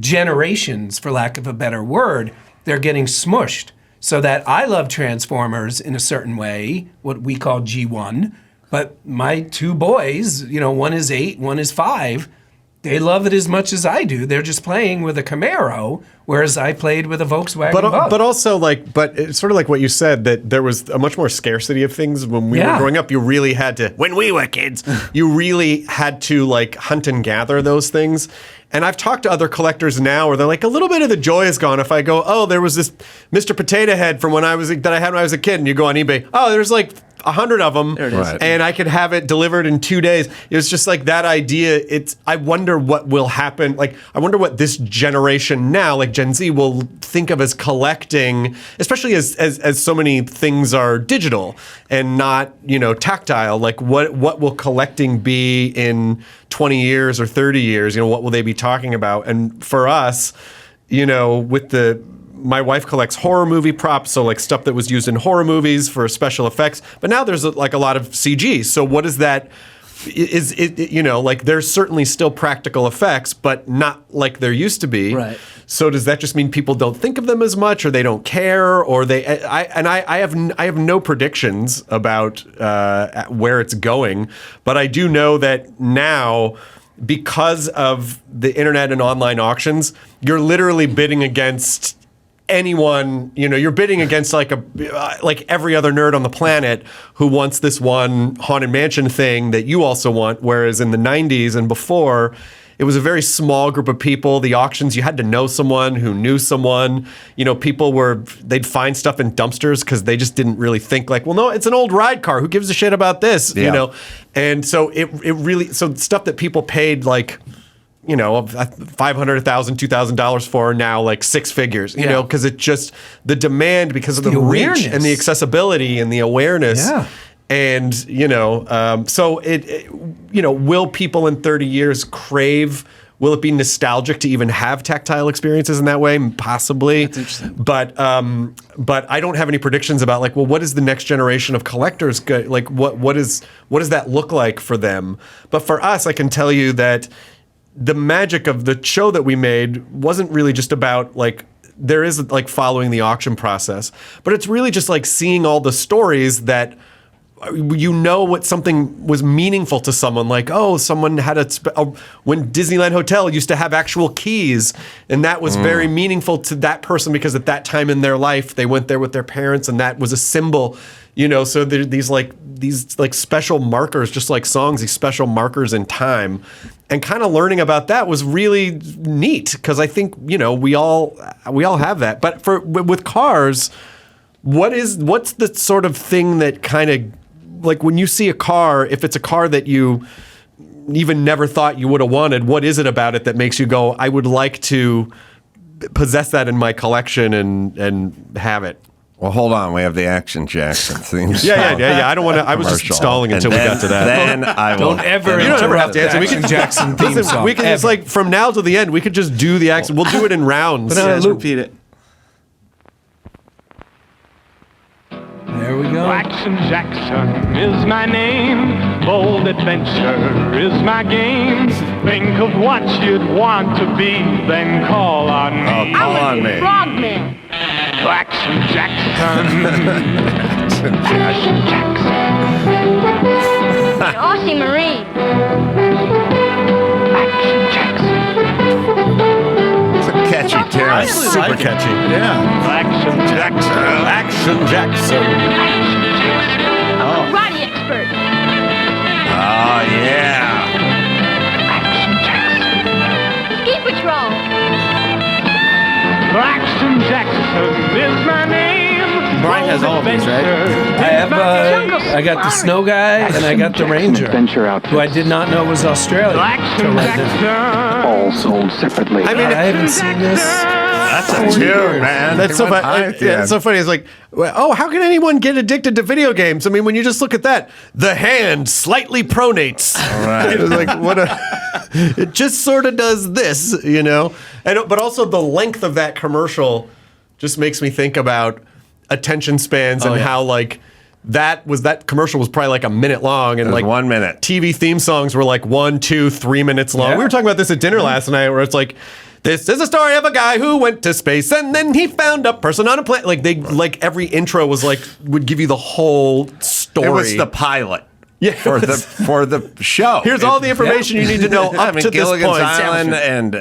generations, for lack of a better word, they're getting smushed. So that I love Transformers in a certain way, what we call G1, but my two boys, one is 8, one is 5, they love it as much as I do. They're just playing with a Camaro, whereas I played with a Volkswagen Bug. But also, but it's sort of like what you said, that there was a much more scarcity of things when we were growing up. You really had to, when we were kids, you really had to like hunt and gather those things. And I've talked to other collectors now where they're like, a little bit of the joy is gone. If I go, oh, there was this Mr. Potato Head from that I had when I was a kid, and you go on eBay, oh, there's like 100 of them, and I could have it delivered in 2 days. It was just like that idea. I wonder what will happen. Like, I wonder what this generation now, like Gen Z, will think of as collecting, especially as so many things are digital and not, tactile. Like, what will collecting be in 20 years or 30 years? What will they be talking about? And for us, my wife collects horror movie props, so like stuff that was used in horror movies for special effects. But now there's like a lot of CG. So what is that? Is it like there's certainly still practical effects, but not like there used to be. Right. So does that just mean people don't think of them as much, or they don't care, or I have no predictions about where it's going, but I do know that now, because of the internet and online auctions, you're literally bidding against anyone. You're bidding against like every other nerd on the planet who wants this one Haunted Mansion thing that you also want. Whereas in the 90s and before, it was a very small group of people. The auctions, you had to know someone who knew someone. They'd find stuff in dumpsters because they just didn't really think like, well, no, it's an old ride car. Who gives a shit about this? And so it really, so stuff that people paid like, $500, $1,000, $2,000 for now, like six figures, because it just, the demand, because of the reach and the accessibility and the awareness. Yeah. And, so will people in 30 years crave, will it be nostalgic to even have tactile experiences in that way? Possibly. That's interesting. But I don't have any predictions about like, well, what is the next generation of collectors? Like, what does that look like for them? But for us, I can tell you that the magic of the show that we made wasn't really just about like, there is like following the auction process, but it's really just like seeing all the stories that what something was meaningful to someone. Like, oh, someone had when Disneyland Hotel used to have actual keys, and that was very meaningful to that person because at that time in their life they went there with their parents, and that was a symbol. So there are these special markers, just like songs, these special markers in time, and kind of learning about that was really neat because I think we all have that. But with cars, what's the sort of thing that kind of like when you see a car, if it's a car that you even never thought you would have wanted, what is it about it that makes you go, I would like to possess that in my collection and have it? Well, hold on. We have the Action Jackson theme song. Yeah. I don't want to. I was just stalling until we got to that. Then I will. Don't ever. You don't ever have to answer. We can Jackson theme listen. song. We can just like from now to the end. We could just do the action. We'll do it in rounds. Just repeat it. There we go. Action Jackson is my name. Bold adventure is my game. Think of what you'd want to be, then call on me. Call on me. Frogman. Action Jackson. Action Jackson. The Aussie Marine. Action Jackson. It's a catchy tune. Super catchy. Yeah. Action Jackson. Action Jackson. Karate expert. Oh, yeah. Action Jackson. Ski Patrol. Action Jackson is my name. Brian has all of these, right? I got the snow guy and I got the ranger, who I did not know was Australian. Action Jackson. All sold separately. I mean, I haven't seen this. That's a tune, man. That's so He went funny. high at the Yeah, end. it's so funny. It's like, oh, how can anyone get addicted to video games? I mean, when you just look at that, the hand slightly pronates. right. It's like, what a. It just sort of does this, you know? But also the length of that commercial just makes me think about attention spans and how, like, that commercial was probably like a minute long, and It was like 1 minute. TV theme songs were like 1, 2, 3 minutes long. Yeah. We were talking about this at dinner last night, where it's like, this is a story of a guy who went to space and then he found a person on a planet. Like every intro was like would give you the whole story. It was the pilot. Yeah, for the show. Here's all the information you need to know up to this Gilligan's point. Island, and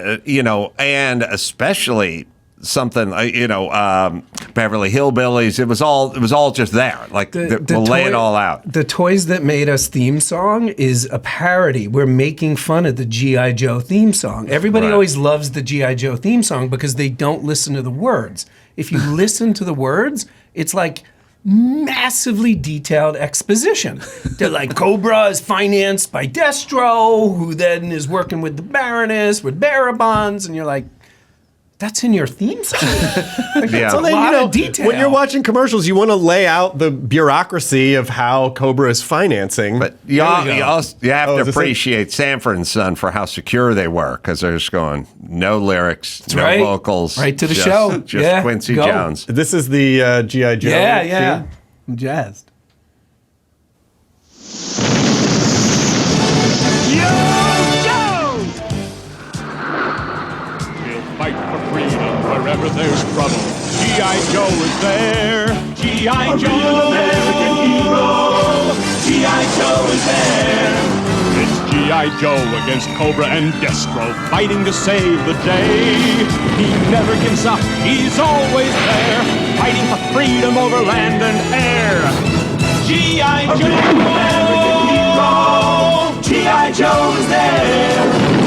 and especially something Beverly Hillbillies. It was all just there. Like we'll lay it all out. The Toys That Made Us theme song is a parody. We're making fun of the G.I. Joe theme song. Everybody Right. always loves the G.I. Joe theme song because they don't listen to the words. If you listen to the words, it's like massively detailed exposition. They're like, Cobra is financed by Destro, who then is working with the Baroness, with bearer bonds, and you're like, that's in your theme song? Like, Yeah. that's a Well, lot of detail. When you're watching commercials, you want to lay out the bureaucracy of how Cobra is financing. But you have is to this it? appreciate Sanford and Son for how secure they were, because they're just going no lyrics, no right. vocals, Right to the just- show. just Yeah, Quincy go. Jones. This is the G.I. Joe. Yeah. theme? I'm jazzed. We'll fight for freedom wherever there's trouble. G.I. Joe is there. G.I. Joe, American hero. G.I. Joe is there. It's G.I. Joe against Cobra and Destro, fighting to save the day. He never gives up. He's always there, fighting for freedom over land and air. G.I. Joe, American hero. G.I. Joe is there.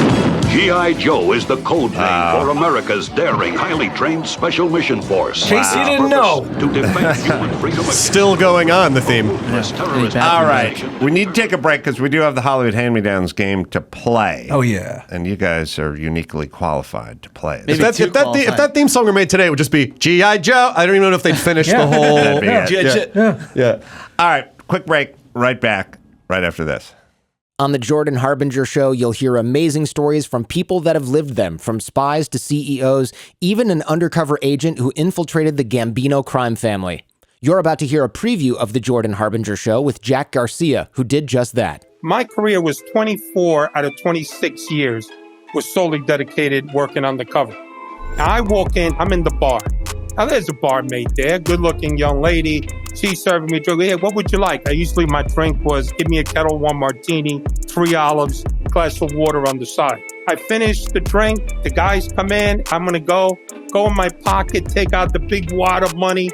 G.I. Joe is the code name for America's daring, highly trained special mission force. In case you didn't know. To defend human freedom against Still going on, the theme. terrorist All right, we need to take a break because we do have the Hollywood Hand-Me-Downs game to play. Oh, yeah. And you guys are uniquely qualified to play it. Maybe If too that qualified. theme song were made today, it would just be G.I. Joe. I don't even know if they'd finish the whole. That'd be it. Yeah. All right, quick break. Right back. Right after this. On the Jordan Harbinger Show, you'll hear amazing stories from people that have lived them, from spies to CEOs, even an undercover agent who infiltrated the Gambino crime family. You're about to hear a preview of the Jordan Harbinger Show with Jack Garcia, who did just that. My career was 24 out of 26 years was solely dedicated working undercover. Now I walk in, I'm in the bar. Now there's a barmaid there, good-looking young lady. She's serving me a drink. Hey, what would you like? Usually my drink was give me a Kettle One martini, 3 olives, glass of water on the side. I finish the drink. The guys come in. I'm gonna go in my pocket, take out the big wad of money.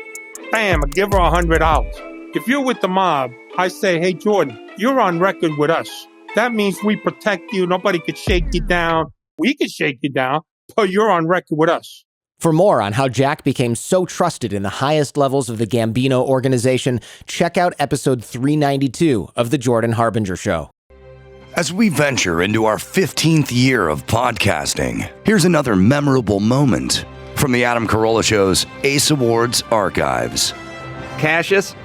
Bam! I give her $100. If you're with the mob, I say, hey Jordan, you're on record with us. That means we protect you. Nobody could shake you down. We could shake you down, but you're on record with us. For more on how Jack became so trusted in the highest levels of the Gambino organization, check out episode 392 of The Jordan Harbinger Show. As we venture into our 15th year of podcasting, here's another memorable moment from the Adam Carolla Show's Ace Awards archives. Cassius,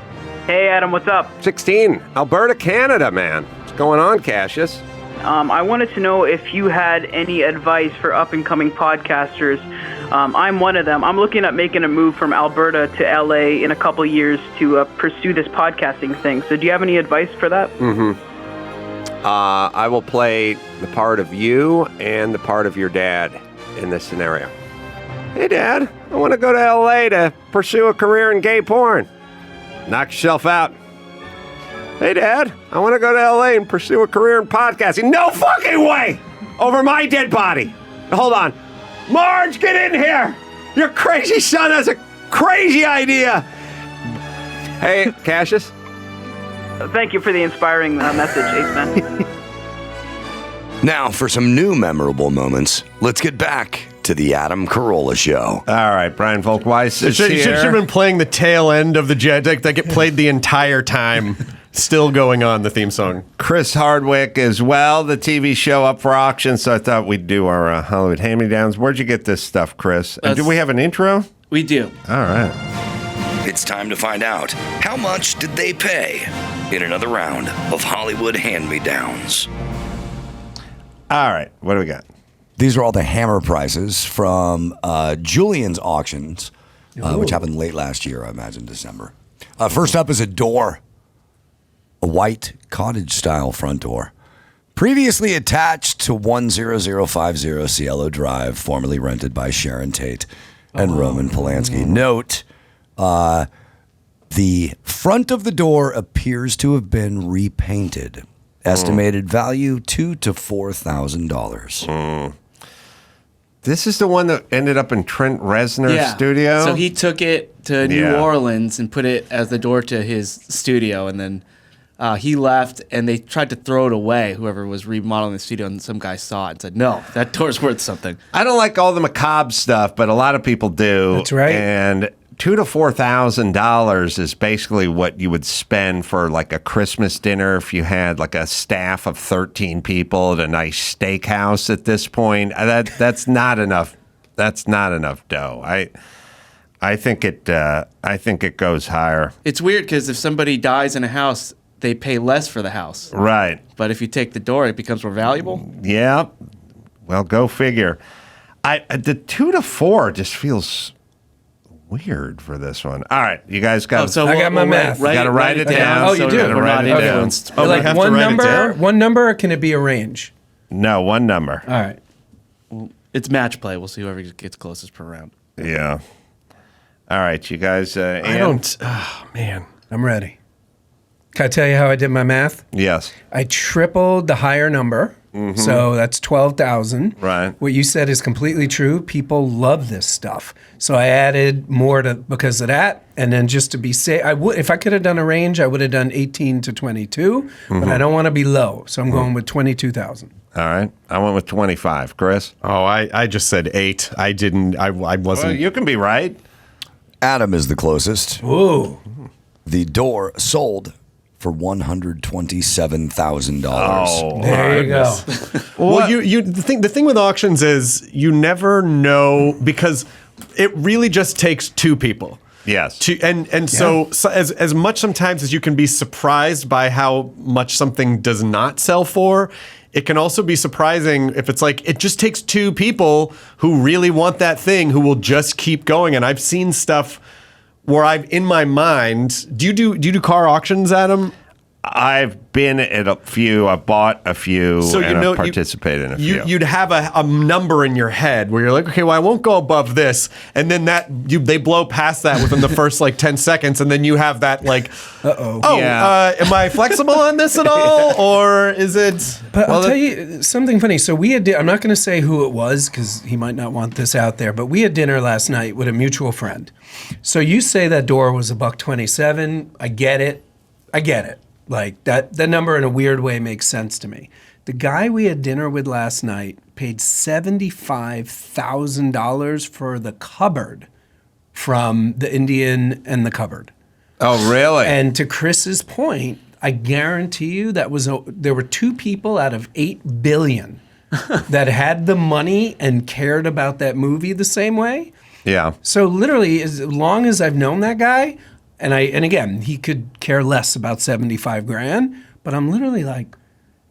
Hey, Adam, what's up? 16, Alberta, Canada, man. What's going on, Cassius? I wanted to know if you had any advice for up-and-coming podcasters. I'm one of them. I'm looking at making a move from Alberta to LA in a couple years to pursue this podcasting thing. So do you have any advice for that? I will play the part of you and the part of your dad in this scenario. Hey, Dad, I want to go to L.A. to pursue a career in gay porn. Knock yourself out. Hey, Dad, I want to go to L.A. and pursue a career in podcasting. No fucking way! Over my dead body. Hold on. Marge, get in here! Your crazy son has a crazy idea. Hey, Cassius. Thank you for the inspiring message, Ace Man. Now, for some new memorable moments, let's get back to the Adam Carolla Show. All right, Brian Volk-Weiss is You here. should have been playing the tail end of the jet that get played the entire time. Still going on, the theme song. Chris Hardwick as well, the TV show up for auction, so I thought we'd do our Hollywood hand-me-downs. Where'd you get this stuff, Chris? And do we have an intro? We do. All right. It's time to find out, how much did they pay in another round of Hollywood hand-me-downs? All right, what do we got? These are all the hammer prices from Julian's auctions, which happened late last year, I imagine, December. First up is a door. A white cottage-style front door. Previously attached to 10050 Cielo Drive, formerly rented by Sharon Tate and Roman Polanski. Note, the front of the door appears to have been repainted. Estimated value $2,000 to $4,000. This is the one that ended up in Trent Reznor's studio? So he took it to New Orleans and put it as the door to his studio, and then he left, and they tried to throw it away, whoever was remodeling the studio, and some guy saw it and said, no, that door's worth something. I don't like all the macabre stuff, but a lot of people do. That's right. And $2,000 to $4,000 is basically what you would spend for like a Christmas dinner if you had like a staff of 13 people at a nice steakhouse at this point. That's not enough. That's not enough dough. I think it goes higher. It's weird because if somebody dies in a house, they pay less for the house. Right. But if you take the door, it becomes more valuable. Yeah. Well, go figure. The 2 to 4 just feels weird for this one. All right, you guys got. I got my math. You got to write it down. Oh, you do. Gotta write it down. influenced. Oh, like we have one to write it number, down? one number, or can it be a range? No, one number. All right. It's match play. We'll see whoever gets closest per round. Yeah. All right, you guys. I don't. Oh, man. I'm ready. Can I tell you how I did my math? Yes. I tripled the higher number. So that's 12,000. Right. What you said is completely true. People love this stuff. So I added more to because of that. And then just to be safe, if I could have done a range, I would have done 18 to 22. But I don't want to be low. So I'm going with 22,000. All right. I went with 25. Chris? Oh, I just said 8. I didn't. I wasn't. Well, you can be right. Adam is the closest. Ooh. The door sold for $127,000. Oh, There you go. Well, the thing with auctions is you never know because it really just takes two people. Yes. So as much sometimes as you can be surprised by how much something does not sell for, it can also be surprising if it's like it just takes two people who really want that thing who will just keep going. And I've seen stuff where I've in my mind. Do you do car auctions, Adam? I've been at a few. I bought a few. So and I've participated in a few. You'd have a number in your head where you're like, okay, well, I won't go above this, and then they blow past that within the first like 10 seconds, and then you have that like, am I flexible on this at all, or is it? But I'll tell you something funny. So we had, I'm not going to say who it was because he might not want this out there, but we had dinner last night with a mutual friend. So you say that door was $127. I get it. Like that number in a weird way makes sense to me. The guy we had dinner with last night paid $75,000 for the cupboard from the Indian and the cupboard. Oh, really? And to Chris's point, I guarantee you there were two people out of 8 billion that had the money and cared about that movie the same way. Yeah. So literally, as long as I've known that guy, and again, he could care less about $75,000, but I'm literally like,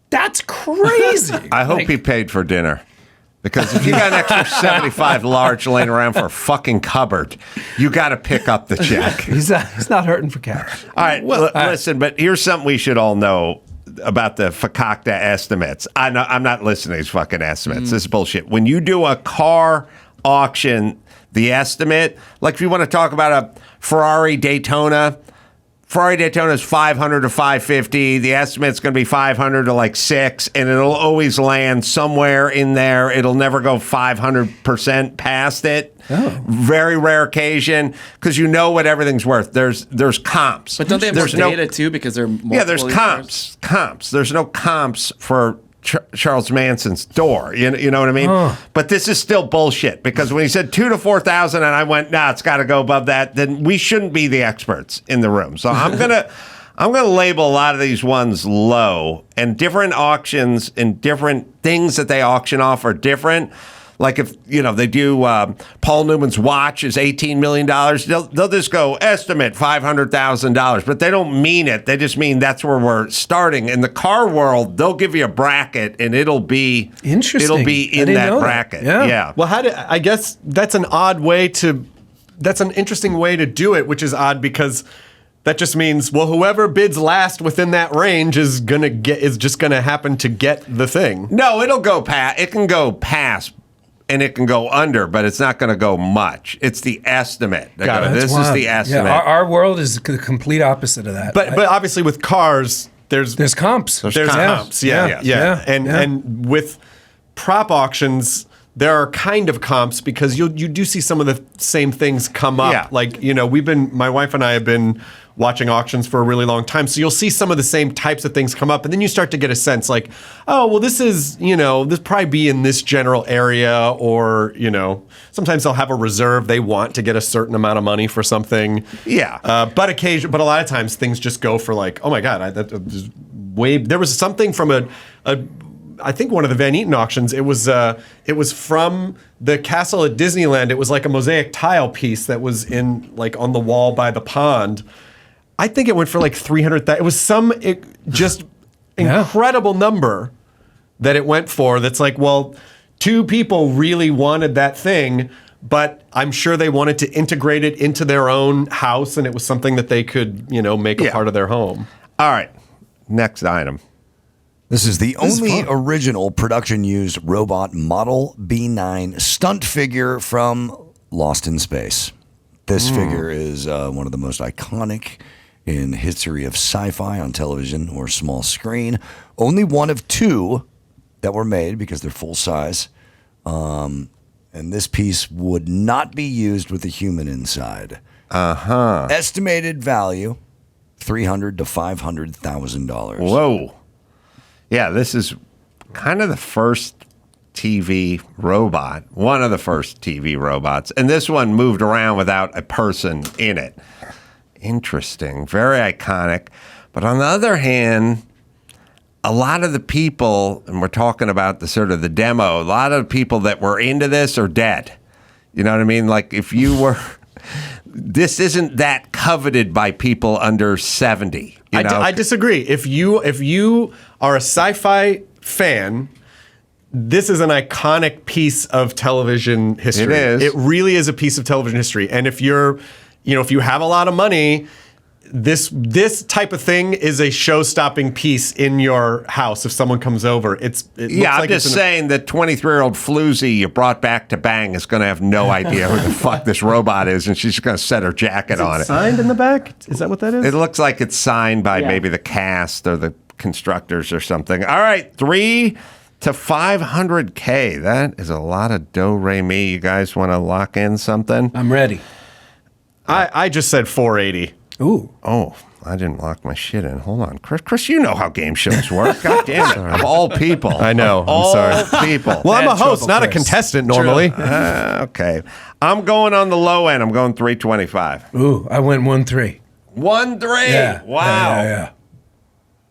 that's crazy. I hope he paid for dinner. Because if you got an extra 75 large laying around for a fucking cupboard, you got to pick up the check. He's not hurting for cash. All right, listen, but here's something we should all know about the fakakta estimates. I'm not listening to these fucking estimates. This is bullshit. When you do a car auction, the estimate, like if you want to talk about a Ferrari Daytona, Ferrari Daytona is 500 to 550. The estimate's going to be 500 to like 6, and it'll always land somewhere in there. It'll never go 500% past it. Oh. Very rare occasion, because you know what everything's worth. There's comps. But don't they have more data too, because they're Yeah, there's comps. There's no comps for Charles Manson's door. You know what I mean? But this is still bullshit, because when he said 2,000 to 4,000 and I went, nah, it's got to go above that, then we shouldn't be the experts in the room. So I'm gonna label a lot of these ones low, and different auctions and different things that they auction off are different. Like if, they do Paul Newman's watch is $18 million, they'll just go estimate $500,000, but they don't mean it. They just mean that's where we're starting. In the car world, they'll give you a bracket, and it'll be interesting. It'll be in that bracket. Yeah. Well, I guess that's an interesting way to do it, which is odd because that just means, well, whoever bids last within that range is just gonna happen to get the thing. No, it'll go past. It can go past. And it can go under, but it's not going to go much. It's the estimate. Got it. This is the estimate. Yeah, our world is the complete opposite of that. But obviously with cars, there's comps. There's comps. Yeah. And with prop auctions, there are kind of comps, because you do see some of the same things come up. Yeah. Like, my wife and I have been watching auctions for a really long time. So you'll see some of the same types of things come up, and then you start to get a sense like, oh, well, this is, this probably be in this general area, or, sometimes they'll have a reserve. They want to get a certain amount of money for something. Yeah. But a lot of times things just go for like, oh my God, there was something from I think one of the Van Eaton auctions. It was from the castle at Disneyland. It was like a mosaic tile piece that was in like on the wall by the pond. I think it went for like 300,000. It was some incredible number that it went for. That's like, well, two people really wanted that thing, but I'm sure they wanted to integrate it into their own house, and it was something that they could, make a part of their home. All right, next item. This is the only original production-used robot Model B9 stunt figure from Lost in Space. This figure is one of the most iconic in the history of sci-fi on television or small screen. Only one of two that were made because they're full size. And this piece would not be used with a human inside. Estimated value, $300,000 to $500,000. Whoa. Yeah, this is kind of the first TV robot, one of the first TV robots. And this one moved around without a person in it. Interesting. Very iconic. But on the other hand, a lot of the people, and we're talking about the sort of the demo, a lot of people that were into this are dead. You know what I mean? Like if you were... This isn't that coveted by people under 70. I disagree. If you are a sci-fi fan, this is an iconic piece of television history. It is. It really is a piece of television history. And if if you have a lot of money, this type of thing is a show-stopping piece in your house if someone comes over. I'm just saying that 23-year-old floozy you brought back to bang is going to have no idea who the fuck this robot is, and she's going to set her jacket on it. Signed in the back? Is that what that is? It looks like it's signed by maybe the cast or the constructors or something. All right, $300,000 to $500,000. That is a lot of do-re-mi. You guys want to lock in something? I'm ready. I just said 480. Ooh. Oh, I didn't lock my shit in. Hold on. Chris, you know how game shows work. God damn it. Of all people. I know. I'm sorry. All people. Well, I'm a host, not a contestant normally. Okay. I'm going on the low end. I'm going 325. Ooh, I went 1-3. 1-3. Yeah. Wow. Yeah.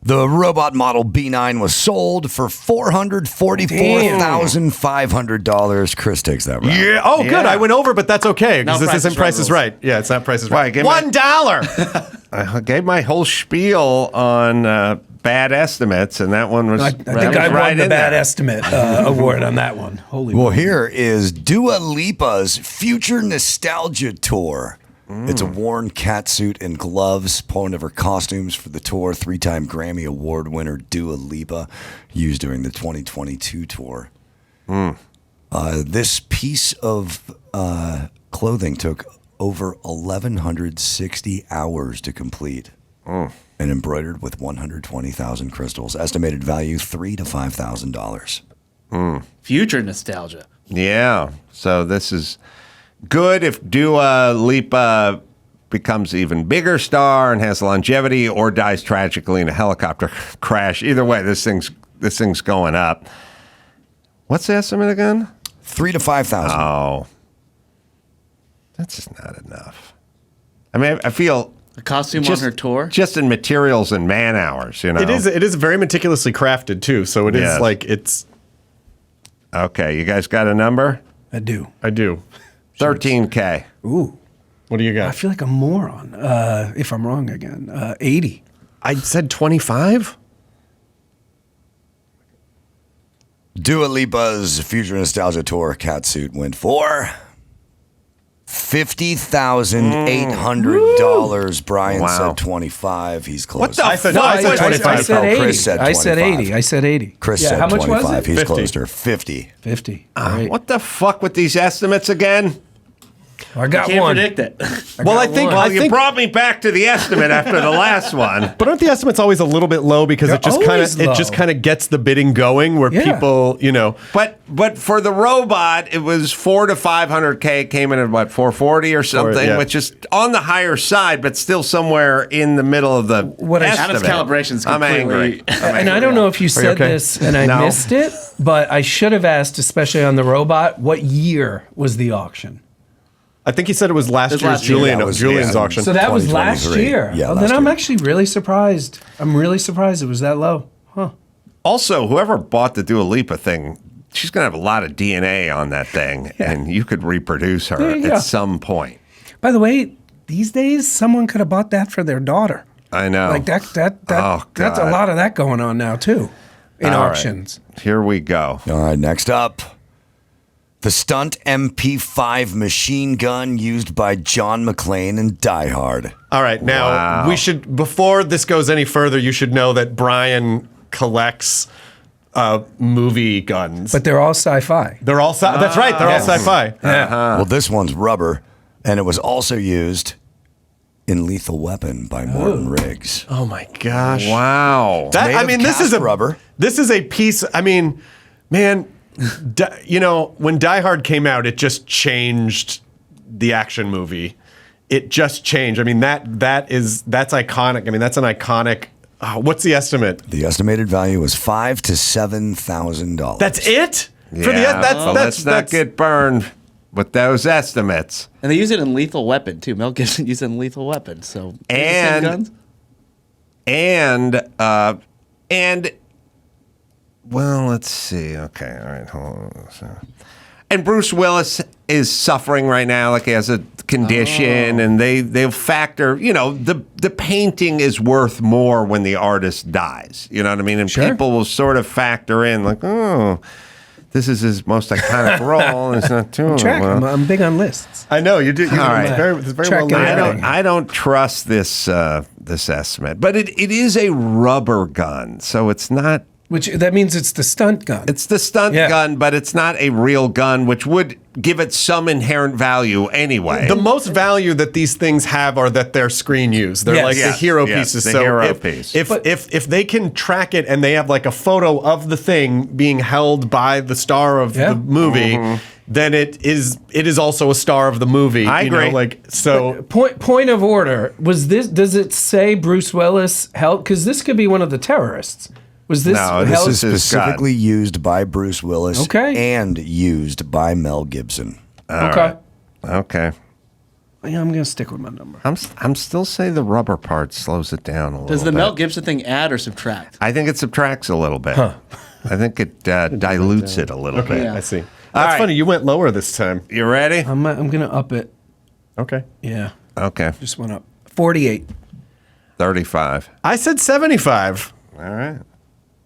The robot Model B9 was sold for $444,500. Chris takes that round. Yeah. Oh, good. I went over, but that's okay because No, this isn't Price is Right. Yeah, it's not Price is Right. $1. I gave my whole spiel on bad estimates, and that one was. I think I won the bad estimate award on that one. Holy. Well, here is Dua Lipa's Future Nostalgia Tour. It's a worn catsuit and gloves, pulling of her costumes for the tour. 3-time Grammy Award winner Dua Lipa, used during the 2022 tour. This piece of clothing took over 1,160 hours to complete. and embroidered with 120,000 crystals. Estimated value $3,000 to $5,000. Future nostalgia. Yeah. So this is good if Dua Lipa becomes even bigger star and has longevity, or dies tragically in a helicopter crash. Either way, this thing's going up. What's the estimate again? $3,000 to $5,000. Oh, that's just not enough. I mean, I feel A costume on her tour? just in materials and man hours. You know, It is very meticulously crafted too. So it is Yes. like it's. Okay, you guys got a number? I do. 13K. Ooh. What do you I got? feel like a moron if I'm wrong again. 80. I said 25. Dua Lipa's Future Nostalgia Tour catsuit went for $50,800. Brian Wow. said 25. He's close. What the I said, fuck? I said 25. I said 80. Chris said I said 25. 80. I said 80. Chris yeah, said how much 25. was it? He's 50. close to her. 50. 50. All right. What the fuck with these estimates again? I got Can't one. predict it. Well, I think. Well, you brought me back to the estimate after the last one. But aren't the estimates always a little bit low because They're it always just low. kind of gets the bidding going where Yeah. people, you know. But for the robot, it was 400 to 500K. Came in at what, 440 or something, yeah. which is on the higher side, but still somewhere in the middle of the What I- estimate. Adam's calibration's I'm angry. completely- And I don't know if you said okay? this and I No. missed it, but I should have asked, especially on the robot, what year was the auction? I think he said it was last was year's last year. Julian's Yeah. auction. So that was last 2023. year. Yeah, Oh, last then I'm year. actually really surprised. I'm really surprised it was that low. Huh. Also, whoever bought the Dua Lipa thing, she's going to have a lot of DNA on that thing, and you could reproduce her There you go. at some point. By the way, these days someone could have bought that for their daughter. I know. Like that Oh, that's a God. lot of that going on now too in All right. auctions. Here we go. All right, next up. The stunt MP5 machine gun used by John McClane in Die Hard. All right, now Wow. we should, before this goes any further, you should know that Brian collects movie guns. But they're all sci-fi. They're all that's right, they're all sci-fi. Well, this one's rubber, and it was also used in Lethal Weapon by Morton Riggs. Oh my gosh. Wow. That, Made I of mean, this is cast a rubber. This is a piece. I mean, man, you know, when Die Hard came out, it just changed the action movie. It just changed. I mean, that's iconic. I mean, that's an iconic. What's the estimate? The estimated value was $5,000 to $7,000. That's it. Yeah. Well, let's not get burned with those estimates. And they use it in Lethal Weapon, too. Mel Gibson used it in Lethal Weapon. So, And- guns? And well, let's see. Okay, all right, hold on. And Bruce Willis is suffering right now, like he has a condition, and they'll factor. You know, the painting is worth more when the artist dies. You know what I mean? And people will sort of factor in, like, oh, this is his most iconic role, and it's not too Check. well. I'm big on lists. I know you do. All right. It's very Check well it laid out. out. I don't trust this this estimate, but it is a rubber gun, so it's not. Which that means it's the stunt gun. It's the stunt gun, but it's not a real gun, which would give it some inherent value anyway. The most value that these things have are that they're screen use. They're Yes. like the Yes. hero Yes, pieces. the So hero piece. if they can track it and they have like a photo of the thing being held by the star of the movie, then it is also a star of the movie. I agree. Like so. Point of order. Was this? Does it say Bruce Willis held? Because this could be one of the terrorists. Was this? No, This held? is specifically used by Bruce Willis and used by Mel Gibson. Okay. Okay. Yeah, I'm gonna stick with my number. I'm still saying the rubber part slows it down a little bit. Does the Mel Gibson thing add or subtract? I think it subtracts a little bit. I think it dilutes it a little bit. I see. All That's right. funny. You went lower this time. You ready? I'm gonna up it. Okay. Yeah, Okay. just went up. 48. 35. I said 75. All right.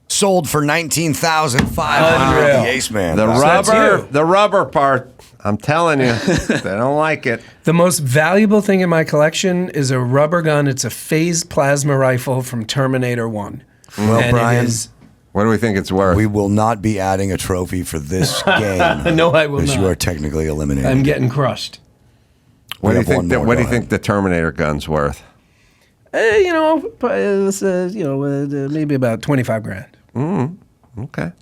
Sold for $19,500. The Ace Man. The rubber part. I'm telling you, they don't like it. The most valuable thing in my collection is a rubber gun. It's a phased plasma rifle from Terminator 1. Well, And Brian, it is, What do we think it's worth? we will not be adding a trophy for this game. no, I will Because not. you are technically eliminated. I'm getting crushed. What do you have one think? more, What do go you think the Terminator gun's worth? Maybe about 25 grand. Okay.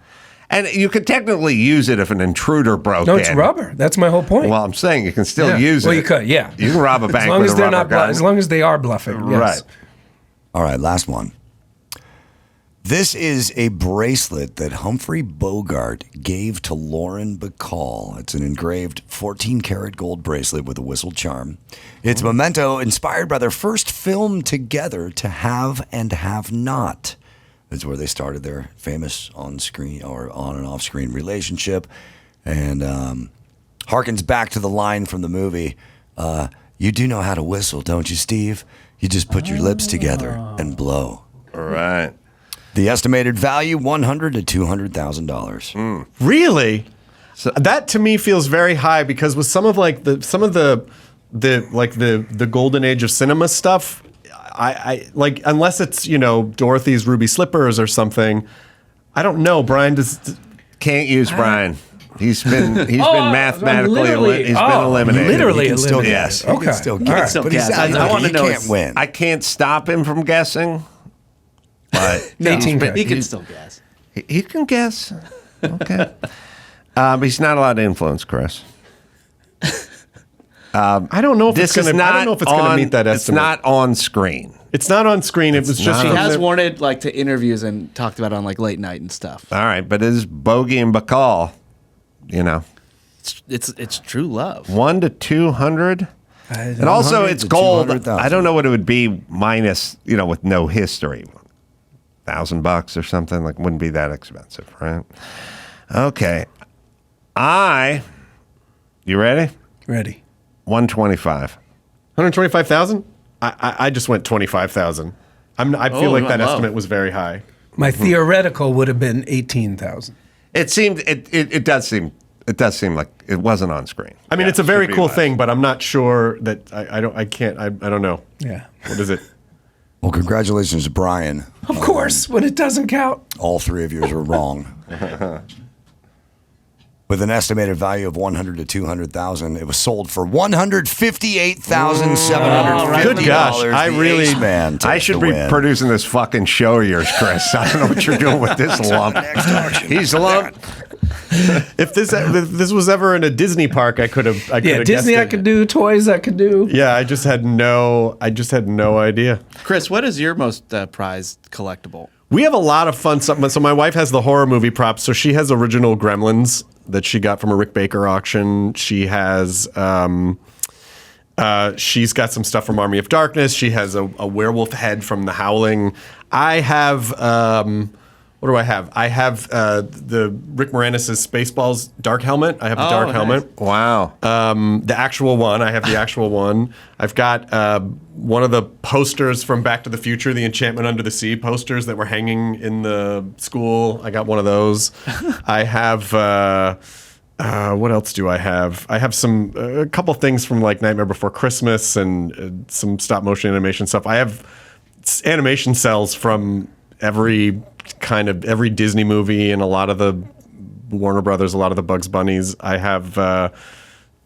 And you could technically use it if an intruder broke in. No, it's rubber. That's my whole point. Well, I'm saying you can still use it. Well, you could, yeah. You can rob a bank as long with as a they're rubber not gun. as long as they are bluffing. Yes. Right. All right, last one. This is a bracelet that Humphrey Bogart gave to Lauren Bacall. It's an engraved 14-karat gold bracelet with a whistle charm. It's a memento inspired by their first film together, To Have and Have Not. It's where they started their famous on-screen or on and off-screen relationship, and harkens back to the line from the movie, you do know how to whistle, don't you, Steve? You just put your lips together and blow. All right. The estimated value, $100,000 to $200,000. Really? So that to me feels very high because with some of the golden age of cinema stuff, I like, unless it's, Dorothy's ruby slippers or something, I don't know. Brian can't use Brian. He's been mathematically eliminated. Literally eliminated. Still yes. He can still guess. But he's out. I want to know. He can't win. I can't stop him from guessing. But 18 he can still guess. He can guess. Okay. But he's not allowed to influence Chris. I don't know if it's going to meet that estimate. It's not on screen. It's not on screen. It was just She has wanted to interviews and talked about it on late night and stuff. All right, but it is Bogey and Bacall, It's true love. 1 to 200. And also it's gold. I don't know what it would be minus, with no history. $1,000 or something, wouldn't be that expensive, right? Okay. You ready? Ready. 125. 125,000? I just went 25,000. I feel like that estimate was very high. My theoretical would have been 18,000. It seemed it does seem like it wasn't on screen. I mean, it's a very cool thing, but I'm not sure that I don't know. Yeah. What is it? Well, congratulations to Brian. Of course, when it doesn't count. All three of yours were wrong. With an estimated value of $100,000 to $200,000, it was sold for $158,750. Good gosh, I should be producing this fucking show of yours, Chris. I don't know what you're doing with this lump. He's lumped. If this was ever in a Disney park, I could have. Disney I could do, toys I could do. Yeah, I just had no idea. Chris, what is your most prized collectible? We have a lot of fun stuff. So my wife has the horror movie props. So she has original Gremlins that she got from a Rick Baker auction. She has, she's got some stuff from Army of Darkness. She has a werewolf head from The Howling. I have, what do I have? I have the Rick Moranis' Spaceballs dark helmet. I have the dark helmet. Wow. The actual one. I have the actual one. I've got one of the posters from Back to the Future, the Enchantment Under the Sea posters that were hanging in the school. I got one of those. I have, what else do I have? I have a couple things from Nightmare Before Christmas and some stop motion animation stuff. I have animation cells from every Disney movie and a lot of the Warner Brothers, a lot of the Bugs Bunnies. I have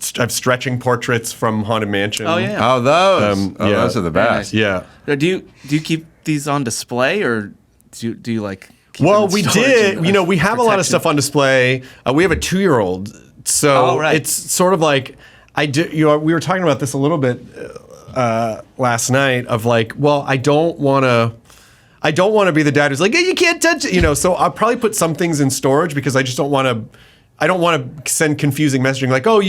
stretching portraits from Haunted Mansion. Oh yeah. Oh those. Those are the best. Yeah. Do you keep these on display or do you keep Well, them in we storage did. and, We have a lot of stuff on display. We have a 2-year-old, so it's sort of like we were talking about this a little bit last night. Of I don't want to be the dad who's like, hey, you can't touch it. So I'll probably put some things in storage because I just don't want to. I don't want to send confusing messaging like, oh,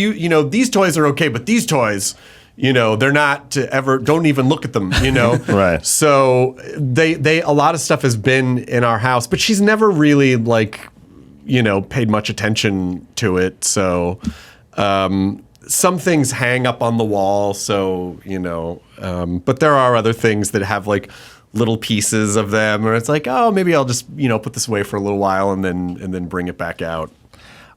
these toys are okay, but these toys, they're not to ever. Don't even look at them. Right. So they a lot of stuff has been in our house, but she's never really paid much attention to it. So some things hang up on the wall. So but there are other things that have little pieces of them, or it's oh, maybe I'll just put this away for a little while and then bring it back out.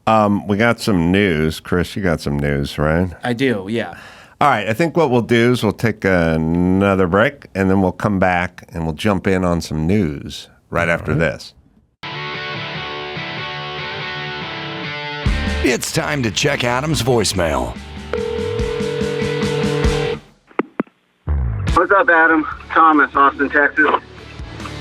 We got some news. Chris, you got some news, right? I do, yeah. All right, I think what we'll do is we'll take another break, and then we'll come back and we'll jump in on some news right after this. It's time to check Adam's voicemail. Look, up, Adam? Thomas, Austin, Texas.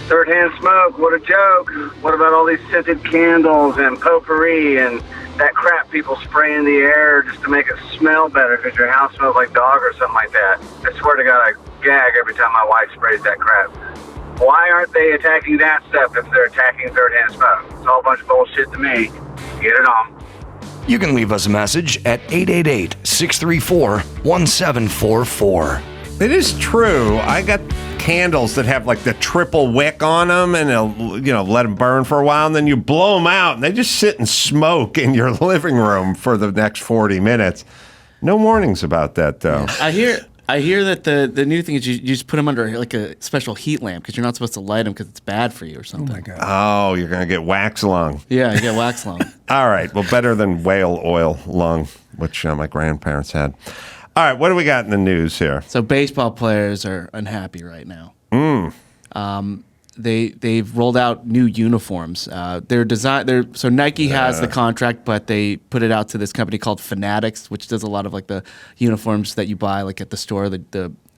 Third-hand smoke, what a joke. What about all these scented candles and potpourri and that crap people spray in the air just to make it smell better because your house smells like dog or something like that? I swear to God, I gag every time my wife sprays that crap. Why aren't they attacking that stuff if they're attacking third-hand smoke? It's all a bunch of bullshit to me. Get it on. You can leave us a message at 888-634-1744. It is true. I got candles that have like the triple wick on them, and they'll, let them burn for a while, and then you blow them out, and they just sit and smoke in your living room for the next 40 minutes. No warnings about that, though. I hear that the new thing is you just put them under like a special heat lamp because you're not supposed to light them because it's bad for you or something. Oh my God. Oh, you're going to get wax lung. Yeah, you get wax lung. All right. Well, better than whale oil lung, which my grandparents had. All right. What do we got in the news here? So baseball players are unhappy right now. They've rolled out new uniforms. So Nike has the contract, but they put it out to this company called Fanatics, which does a lot of like the uniforms that you buy like at the store.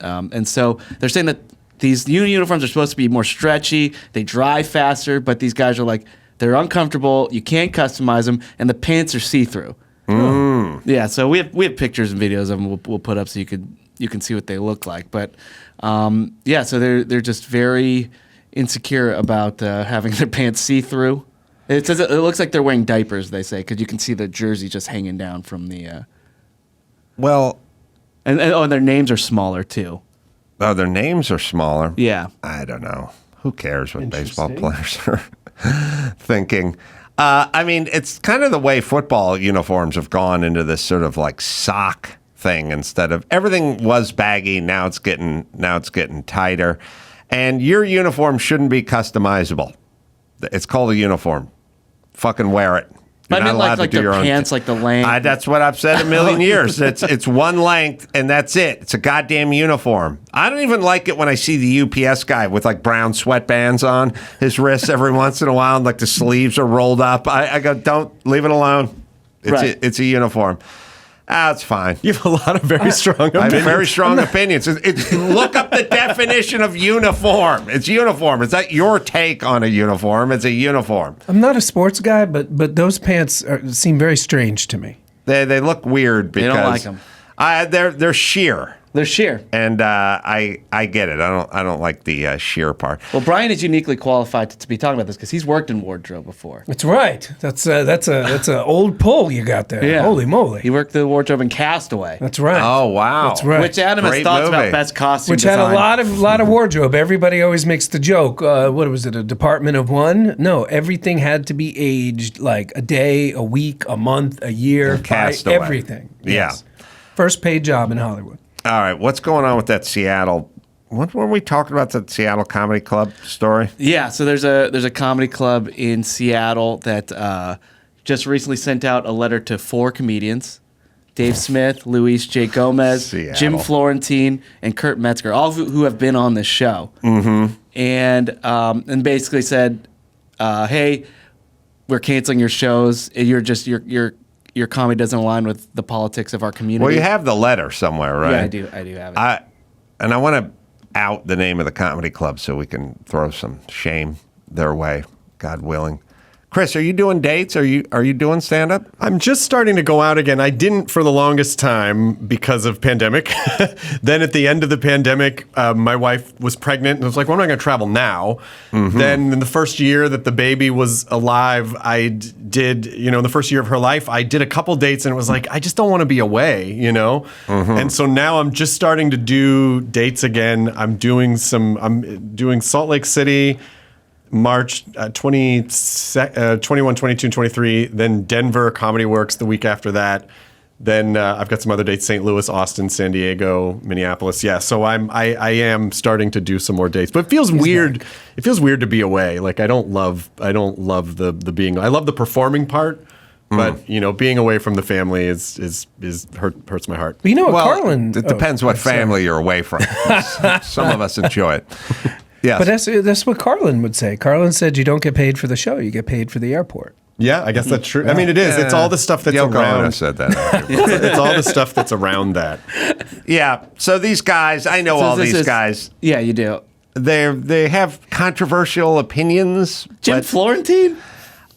And so they're saying that these new uniforms are supposed to be more stretchy, they dry faster, but these guys are like they're uncomfortable. You can't customize them, and the pants are see-through. Yeah, so we have pictures and videos of them. We'll put up so you can see what they look like. But so they're just very insecure about having their pants see-through. It says it looks like they're wearing diapers. They say because you can see the jersey just hanging down from the. And their names are smaller too. Oh, their names are smaller. Yeah, I don't know. Who cares what baseball players are thinking? I mean, it's kind of the way football uniforms have gone into this sort of like sock thing instead of everything was baggy. Now it's getting tighter, and your uniform shouldn't be customizable. It's called a uniform. Fucking wear it. You're I mean, like the pants, like the length. That's what I've said a million years. It's one length, and that's it. It's a goddamn uniform. I don't even like it when I see the UPS guy with like brown sweatbands on his wrists every once in a while, and like the sleeves are rolled up. I go, don't leave it alone. It's a uniform. It's fine. You have a lot of very strong opinions. I have very strong opinions. Look up the definition of uniform. It's uniform. It's not your take on a uniform. It's a uniform. I'm not a sports guy, but those pants seem very strange to me. They look weird because they don't like them. They're sheer. They're sheer, and I get it. I don't like the sheer part. Well, Brian is uniquely qualified to be talking about this because he's worked in wardrobe before. That's right. That's a old pull you got there. Yeah. Holy moly! He worked the wardrobe in Castaway. That's right. Oh wow! That's right. Which Adam has thoughts about best costume Which design. had a lot of wardrobe. Everybody always makes the joke. What was it? A department of one? No, everything had to be aged like a day, a week, a month, a year. Castaway. Everything. Yes. Yeah. First paid job in Hollywood. All right, what's going on with that Seattle? What were we talking about? The Seattle Comedy Club story? Yeah, so there's a comedy club in Seattle that just recently sent out a letter to 4 comedians: Dave Smith, Luis J. Gomez, Seattle. Jim Florentine, and Kurt Metzger, all who have been on this show, and basically said, "Hey, we're canceling your shows. Your comedy doesn't align with the politics of our community." Well, you have the letter somewhere, right? Yeah, I do have it. I want to out the name of the comedy club so we can throw some shame their way, God willing. Chris, are you doing dates? Are you doing stand-up? I'm just starting to go out again. I didn't for the longest time because of pandemic. Then at the end of the pandemic, my wife was pregnant, and I was like, well, I'm not going to travel now. Then in the first year that the baby was alive, I did, in the first year of her life, I did a couple dates, and it was like, I just don't want to be away, And so now I'm just starting to do dates again. I'm doing Salt Lake City, March 21, 22, and 23, then Denver, Comedy Works the week after that. Then I've got some other dates: St. Louis, Austin, San Diego, Minneapolis. Yeah, so I am starting to do some more dates, but it feels weird. It feels weird to be away. Like I don't love the being. I love the performing part, but being away from the family hurts my heart. But you know what, Carlin? It depends what family you're away from. Some of us enjoy it. Yes. But that's what Carlin would say. Carlin said you don't get paid for the show, you get paid for the airport. Yeah, I guess that's true. I mean, it is. It's all the stuff that's Yoko around. Ono said that. It's all the stuff that's around that. Yeah. So these guys, I know all these guys. Yeah, you do. They have controversial opinions. Jim Florentine?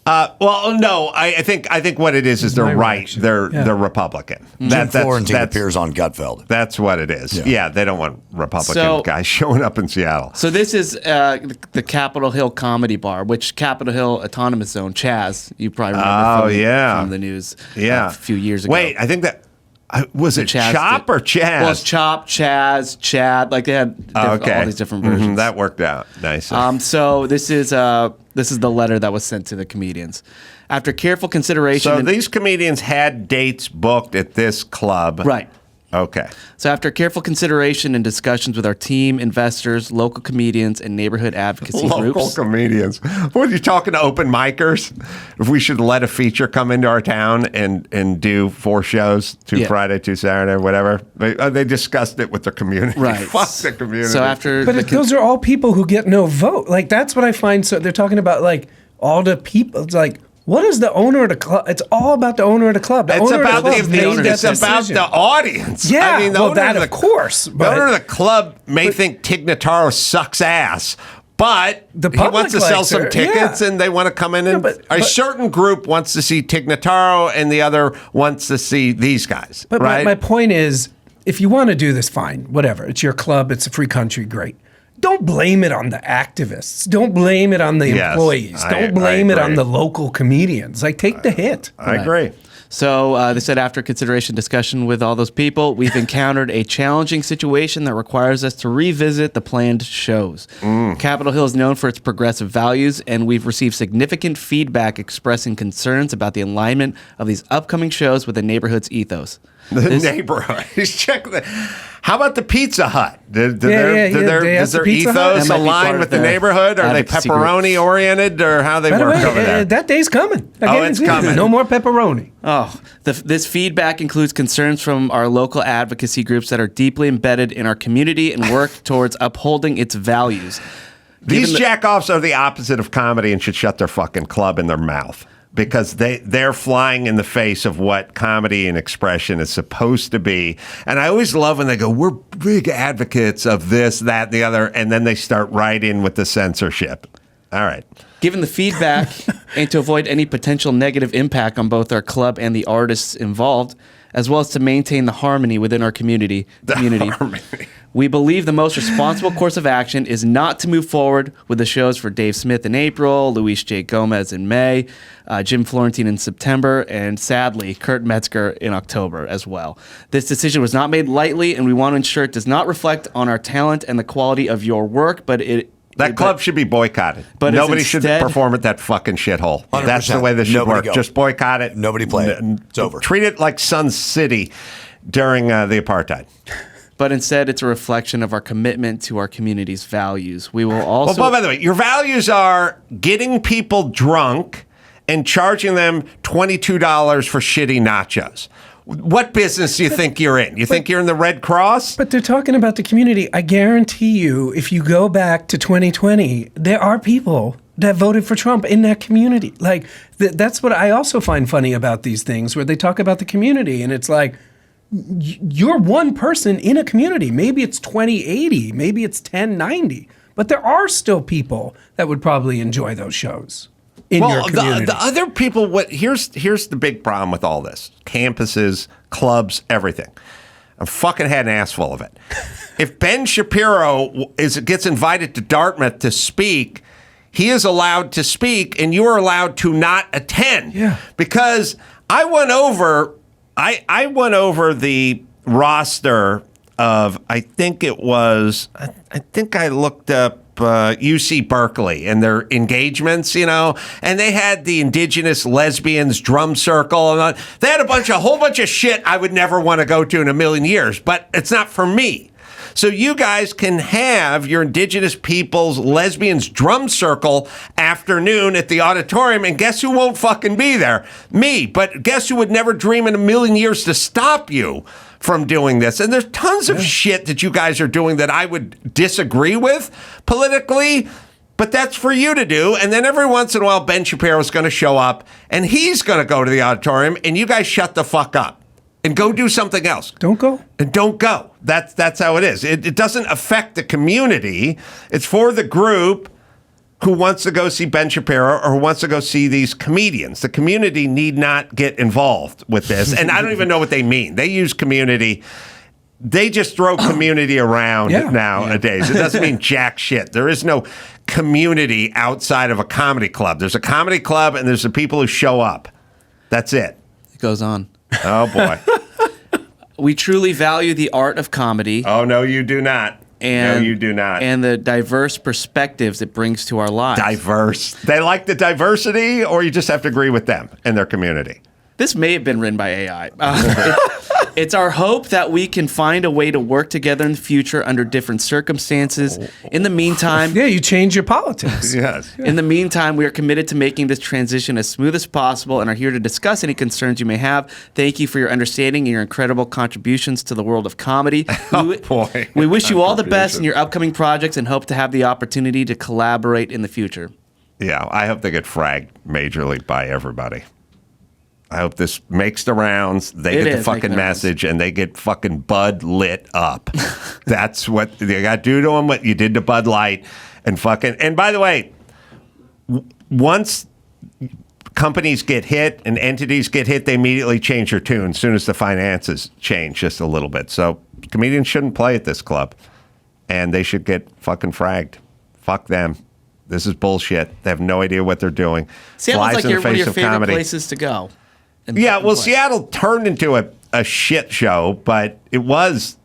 Well, no, I think what it is they're right. reaction. They're Republican. Jim Florentine appears on Gutfeld. That's what it is. Yeah, they don't want Republican guys showing up in Seattle. So this is the Capitol Hill Comedy Bar, which Capitol Hill Autonomous Zone, Chaz, you probably remember from the news a few years ago. Wait, I think that was it Chop or Chaz? Well, it's Chop, Chaz, Chad. Like they had all these different versions. That worked out nice. So this is the letter that was sent to the comedians. After careful consideration, so these comedians had dates booked at this club, right? Okay. So after careful consideration and discussions with our team, investors, local comedians, and neighborhood advocacy groups. Local comedians. What, are you talking to open micers? If we should let a feature come into our town and do 4 shows, 2 Friday, 2 Saturday, whatever. They discussed it with their community. Right. Fuck the community. So after those are all people who get no vote. Like, that's what I find. So they're talking about, like, all the people. It's like, what is the owner of the club? It's all about the owner of the club. It's about the audience. Yeah, I mean, the owner of course. The owner of the club may think Tig Notaro sucks ass, but he wants to sell some tickets and they want to come in. And a certain group wants to see Tig Notaro and the other wants to see these guys. But right? my point is, if you want to do this, fine, whatever. It's your club. It's a free country. Great. Don't blame it on the activists. Don't blame it on the employees. Don't blame it on the local comedians. Like, take the hit. I agree. So they said after consideration discussion with all those people, we've encountered a challenging situation that requires us to revisit the planned shows. Capitol Hill is known for its progressive values, and we've received significant feedback expressing concerns about the alignment of these upcoming shows with the neighborhood's ethos. The neighborhood. How about the Pizza Hut? Does their ethos align with the neighborhood? Are they pepperoni oriented, or how they work over there? That day's coming. It's coming. No more pepperoni. Oh, this feedback includes concerns from our local advocacy groups that are deeply embedded in our community and work towards upholding its values. These jackoffs are the opposite of comedy and should shut their fucking club in their mouth. Because they're flying in the face of what comedy and expression is supposed to be. And I always love when they go, we're big advocates of this, that, and the other, and then they start right in with the censorship. All right. Given the feedback and to avoid any potential negative impact on both our club and the artists involved, as well as to maintain the harmony within our community, we believe the most responsible course of action is not to move forward with the shows for Dave Smith in April, Luis J. Gomez in May, Jim Florentine in September, and sadly, Kurt Metzger in October as well. This decision was not made lightly, and we want to ensure it does not reflect on our talent and the quality of your work, but that club should be boycotted. But nobody should perform at that fucking shithole. 100%. That's the way this should work. Just boycott it. Nobody play it. It's over. Treat it like Sun City during the apartheid. But instead, it's a reflection of our commitment to our community's values. We will also... Well, by the way, your values are getting people drunk and charging them $22 for shitty nachos. What business do you think you're in? You think you're in the Red Cross? But they're talking about the community. I guarantee you, if you go back to 2020, there are people that voted for Trump in that community. Like, that's what I also find funny about these things, where they talk about the community, and it's like, you're one person in a community. Maybe it's 2080, maybe it's 1090, but there are still people that would probably enjoy those shows. Your community. The other people, here's the big problem with all this. Campuses, clubs, everything. I've fucking had an ass full of it. If Ben Shapiro gets invited to Dartmouth to speak, he is allowed to speak and you are allowed to not attend. Yeah. Because I went over the roster of, I think I looked up UC Berkeley and their engagements, and they had the Indigenous Lesbians Drum Circle, and they had a whole bunch of shit I would never want to go to in a million years, but it's not for me. So you guys can have your Indigenous Peoples Lesbians Drum Circle afternoon at the auditorium, and guess who won't fucking be there? Me. But guess who would never dream in a million years to stop you from doing this? And there's tons of shit that you guys are doing that I would disagree with politically, But that's for you to do. And then every once in a while, Ben Shapiro's going to show up and he's going to go to the auditorium and you guys shut the fuck up and go do something else. Don't go. And don't go. That's how it is. It doesn't affect the community. It's for the group who wants to go see Ben Shapiro or who wants to go see these comedians. The community need not get involved with this. And I don't even know what they mean. They use community. They just throw community around nowadays. It doesn't mean jack shit. There is no community outside of a comedy club. There's a comedy club and there's the people who show up. That's it. It goes on. Oh, boy. We truly value the art of comedy. Oh, no, you do not. And, no, you do not. And the diverse perspectives it brings to our lives. Diverse. They like the diversity, or you just have to agree with them and their community? This may have been written by AI. It's our hope that we can find a way to work together in the future under different circumstances. In the meantime... Yeah, you change your politics. Yes. In the meantime, we are committed to making this transition as smooth as possible and are here to discuss any concerns you may have. Thank you for your understanding and your incredible contributions to the world of comedy. Boy. We wish you all the best in your upcoming projects and hope to have the opportunity to collaborate in the future. Yeah, I hope they get fragged majorly by everybody. I hope this makes the rounds. They get the fucking message and they get fucking Bud lit up. That's what you got to do to them, what you did to Bud Light. And fucking, and by the way, once companies get hit and entities get hit, they immediately change their tune as soon as the finances change just a little bit. So comedians shouldn't play at this club and they should get fucking fragged. Fuck them. This is bullshit. They have no idea what they're doing. Seattle's like one of your favorite places to go. Yeah, well, Seattle turned into a shit show, but it was...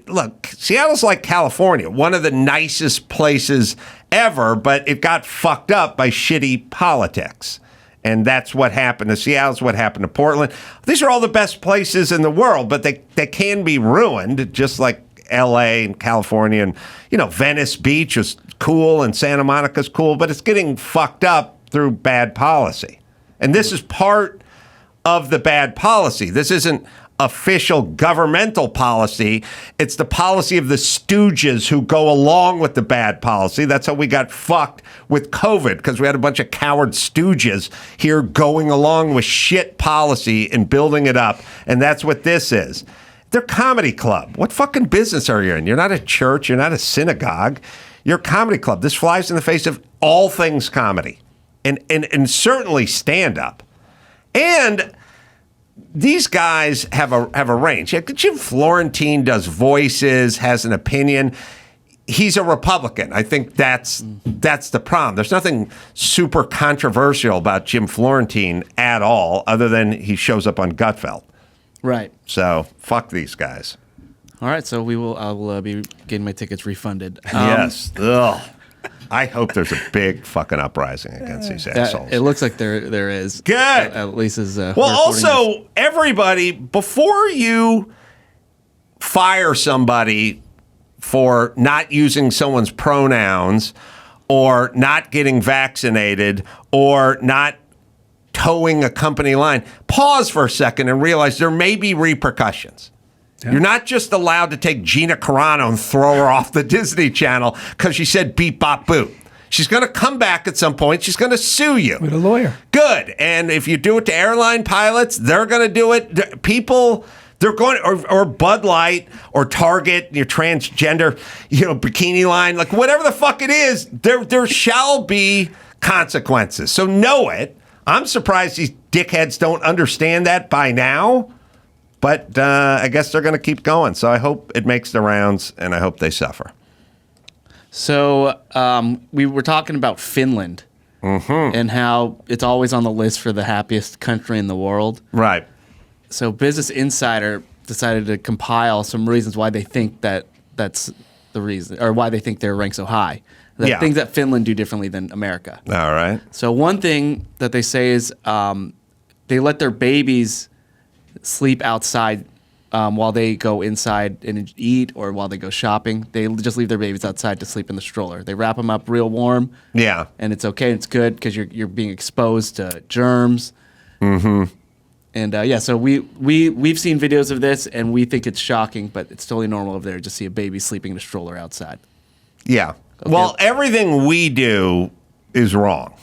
look, Seattle's like California, one of the nicest places ever, but it got fucked up by shitty politics. And that's what happened to Seattle, what happened to Portland. These are all the best places in the world, but they can be ruined, just like L.A. and California. And, Venice Beach is cool and Santa Monica's cool, but it's getting fucked up through bad policy. And this is part of the bad policy. This isn't official governmental policy. It's the policy of the stooges who go along with the bad policy. That's how we got fucked with COVID, because we had a bunch of coward stooges here going along with shit policy and building it up. And that's what this is. They're a comedy club. What fucking business are you in? You're not a church. You're not a synagogue. You're a comedy club. This flies in the face of all things comedy and certainly stand-up. And these guys have a range. Jim Florentine does voices, has an opinion. He's a Republican. I think that's the problem. There's nothing super controversial about Jim Florentine at all, other than he shows up on Gutfeld. Right. So fuck these guys. All right. So I will be getting my tickets refunded. Yes. Ugh. I hope there's a big fucking uprising against these assholes. It looks like there is. Good. At least as well. Also, everybody, before you fire somebody for not using someone's pronouns, or not getting vaccinated, or not towing a company line, pause for a second and realize there may be repercussions. Yeah. You're not just allowed to take Gina Carano and throw her off the Disney Channel because she said beep, bop, boop. She's going to come back at some point. She's going to sue you. With a lawyer. Good. And if you do it to airline pilots, they're going to do it. People, they're going, or Bud Light, or Target, your transgender, bikini line, like whatever the fuck it is, there shall be consequences. So know it. I'm surprised these dickheads don't understand that by now. But I guess they're going to keep going. So I hope it makes the rounds, and I hope they suffer. So we were talking about Finland and how it's always on the list for the happiest country in the world. Right. So Business Insider decided to compile some reasons why they think that's the reason, or why they think they're ranked so high. Things that Finland do differently than America. All right. So one thing that they say is they let their babies sleep outside while they go inside and eat, or while they go shopping. They just leave their babies outside to sleep in the stroller. They wrap them up real warm. Yeah. And it's okay. It's good because you're being exposed to germs. Mm-hmm. And so we've seen videos of this, and we think it's shocking, but it's totally normal over there to see a baby sleeping in a stroller outside. Yeah. Well, everything we do is wrong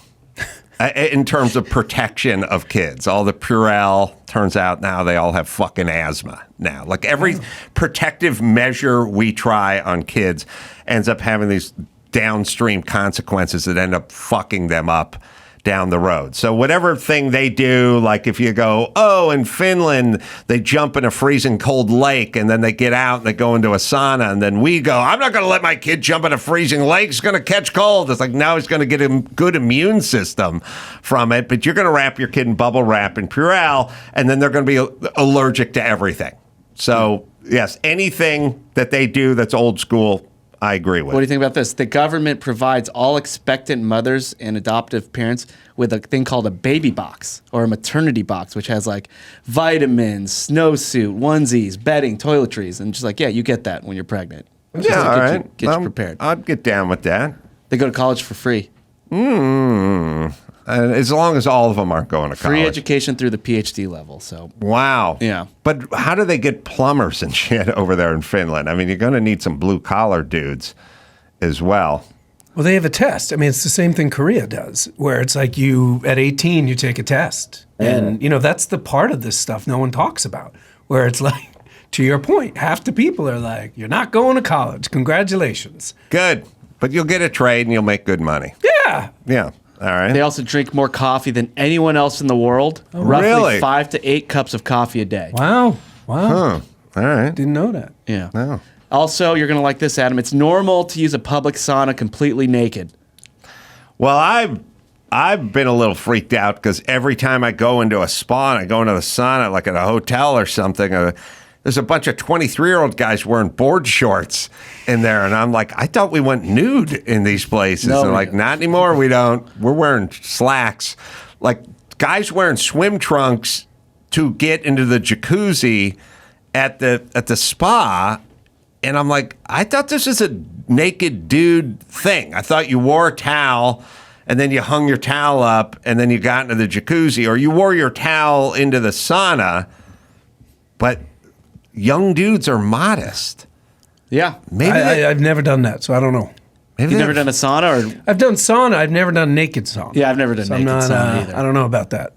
in terms of protection of kids. All the Purell, turns out now they all have fucking asthma now. Like every protective measure we try on kids ends up having these downstream consequences that end up fucking them up down the road. So whatever thing they do, like if you go, oh, in Finland, they jump in a freezing cold lake and then they get out and they go into a sauna, and then we go, I'm not going to let my kid jump in a freezing lake. He's going to catch cold. It's like, now he's going to get a good immune system from it, but you're going to wrap your kid in bubble wrap and Purell, and then they're going to be allergic to everything. So, yes, anything that they do that's old school, I agree with. What do you think about this? The government provides all expectant mothers and adoptive parents with a thing called a baby box or a maternity box, which has like vitamins, snowsuit, onesies, bedding, toiletries, and just like, yeah, you get that when you're pregnant. Yeah, all right. Get you prepared. I'd get down with that. They go to college for free. As long as all of them aren't going to college. Free education through the PhD level. So wow. Yeah. But how do they get plumbers and shit over there in Finland? I mean, you're going to need some blue collar dudes as well. Well, they have a test. I mean, it's the same thing Korea does, where it's like you, at 18, you take a test. And, that's the part of this stuff no one talks about, where it's like, to your point, half the people are like, you're not going to college. Congratulations. Good. But you'll get a trade and you'll make good money. Yeah. Yeah. All right. They also drink more coffee than anyone else in the world. Oh, roughly really? 5 to 8 cups of coffee a day. Wow. Huh. All right. Didn't know that. Yeah. No. Also, you're going to like this, Adam. It's normal to use a public sauna completely naked. Well, I've been a little freaked out because every time I go into a spa and I go into the sauna, like at a hotel or something, there's a bunch of 23-year-old guys wearing board shorts in there. And I'm like, I thought we went nude in these places. No, They're like, not anymore. We don't. We're wearing slacks. Like guys wearing swim trunks to get into the jacuzzi at the spa. And I'm like, I thought this was a naked dude thing. I thought you wore a towel and then you hung your towel up and then you got into the jacuzzi, or you wore your towel into the sauna. But young dudes are modest. Yeah. Maybe I've never done that, so I don't know. maybe You've never they're- done a sauna? Or I've done sauna. I've never done naked sauna. Yeah, I've never done So naked I'm not, sauna either. I don't know about that.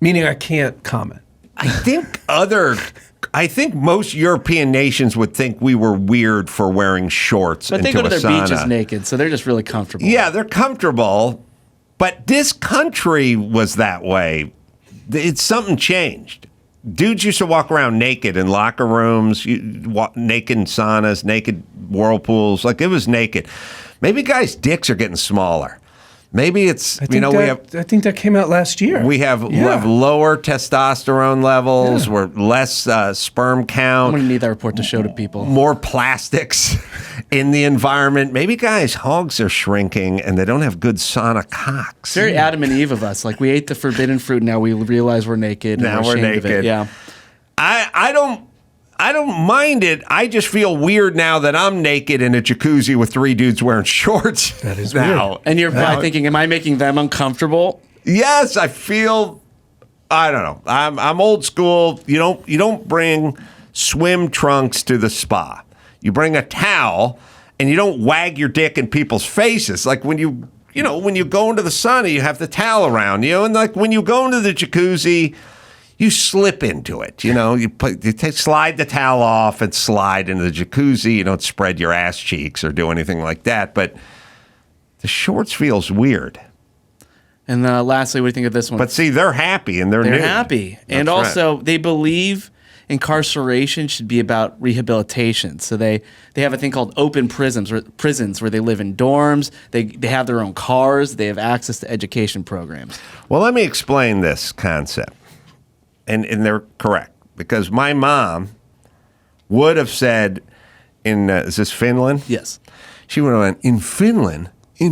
Meaning I can't comment. I think most European nations would think we were weird for wearing shorts But they into go to a their sauna. beaches naked, so they're just really comfortable. Yeah, they're comfortable, but this country was that way. It's something changed. Dudes used to walk around naked in locker rooms, naked in saunas, naked whirlpools. Like it was naked. Maybe guys' dicks are getting smaller. Maybe it's I think I think that came out last year. we have lower testosterone levels. Yeah. We're less sperm I'm count. going to need that report to show to people. More plastics in the environment. Maybe guys' hogs are shrinking and they don't have good sauna cocks. It's very Adam and Eve of us. Like we ate the forbidden fruit, now we realize we're naked. Now and we're ashamed of it. naked. Yeah. I don't mind it. I just feel weird now that I'm naked in a jacuzzi with 3 dudes wearing shorts. That is now. weird. And you're probably thinking, am I making them uncomfortable? Yes, I feel. I don't know. I'm old school. You don't bring swim trunks to the spa. You bring a towel, and you don't wag your dick in people's faces. Like when you go into the sauna, you have the towel around you, and like when you go into the jacuzzi, you slip into it. You slide the towel off and slide into the jacuzzi. You don't spread your ass cheeks or do anything like that. But the shorts feels weird. And lastly, what do you think of this one? But see, they're happy and they're They're nude. happy. And That's also, they believe incarceration should be about rehabilitation. So they have a thing called open prisons where they live in dorms. They have their own cars. They have access to education programs. Well, let me explain this concept. And they're correct. Because my mom would have said is this Finland? Yes. She would have went, in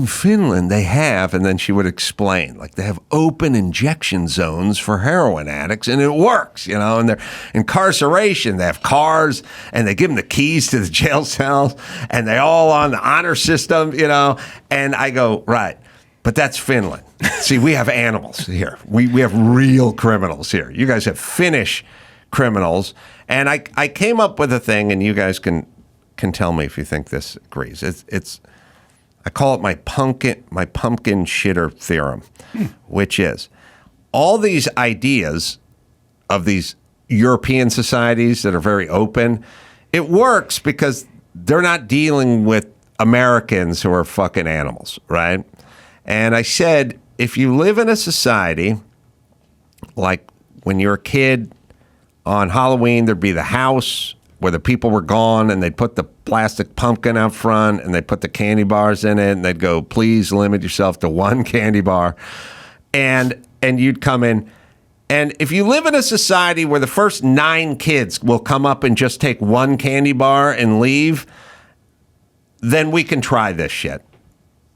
Finland they have, and then she would explain, like they have open injection zones for heroin addicts, and it works, and their incarceration, they have cars, and they give them the keys to the jail cells, and they all on the honor system, and I go, right, but that's Finland. See, we have animals here. We have real criminals here. You guys have Finnish criminals, and I came up with a thing, and you guys can tell me if you think this agrees. It's I call it my pumpkin shitter theorem, which is all these ideas of these European societies that are very open. It works because they're not dealing with Americans who are fucking animals, right? And I said, if you live in a society like when you're a kid on Halloween, there'd be the house where the people were gone and they'd put the plastic pumpkin out front and they'd put the candy bars in it and they'd go, please limit yourself to one candy bar. And you'd come in. And if you live in a society where the first 9 kids will come up and just take one candy bar and leave, then we can try this shit.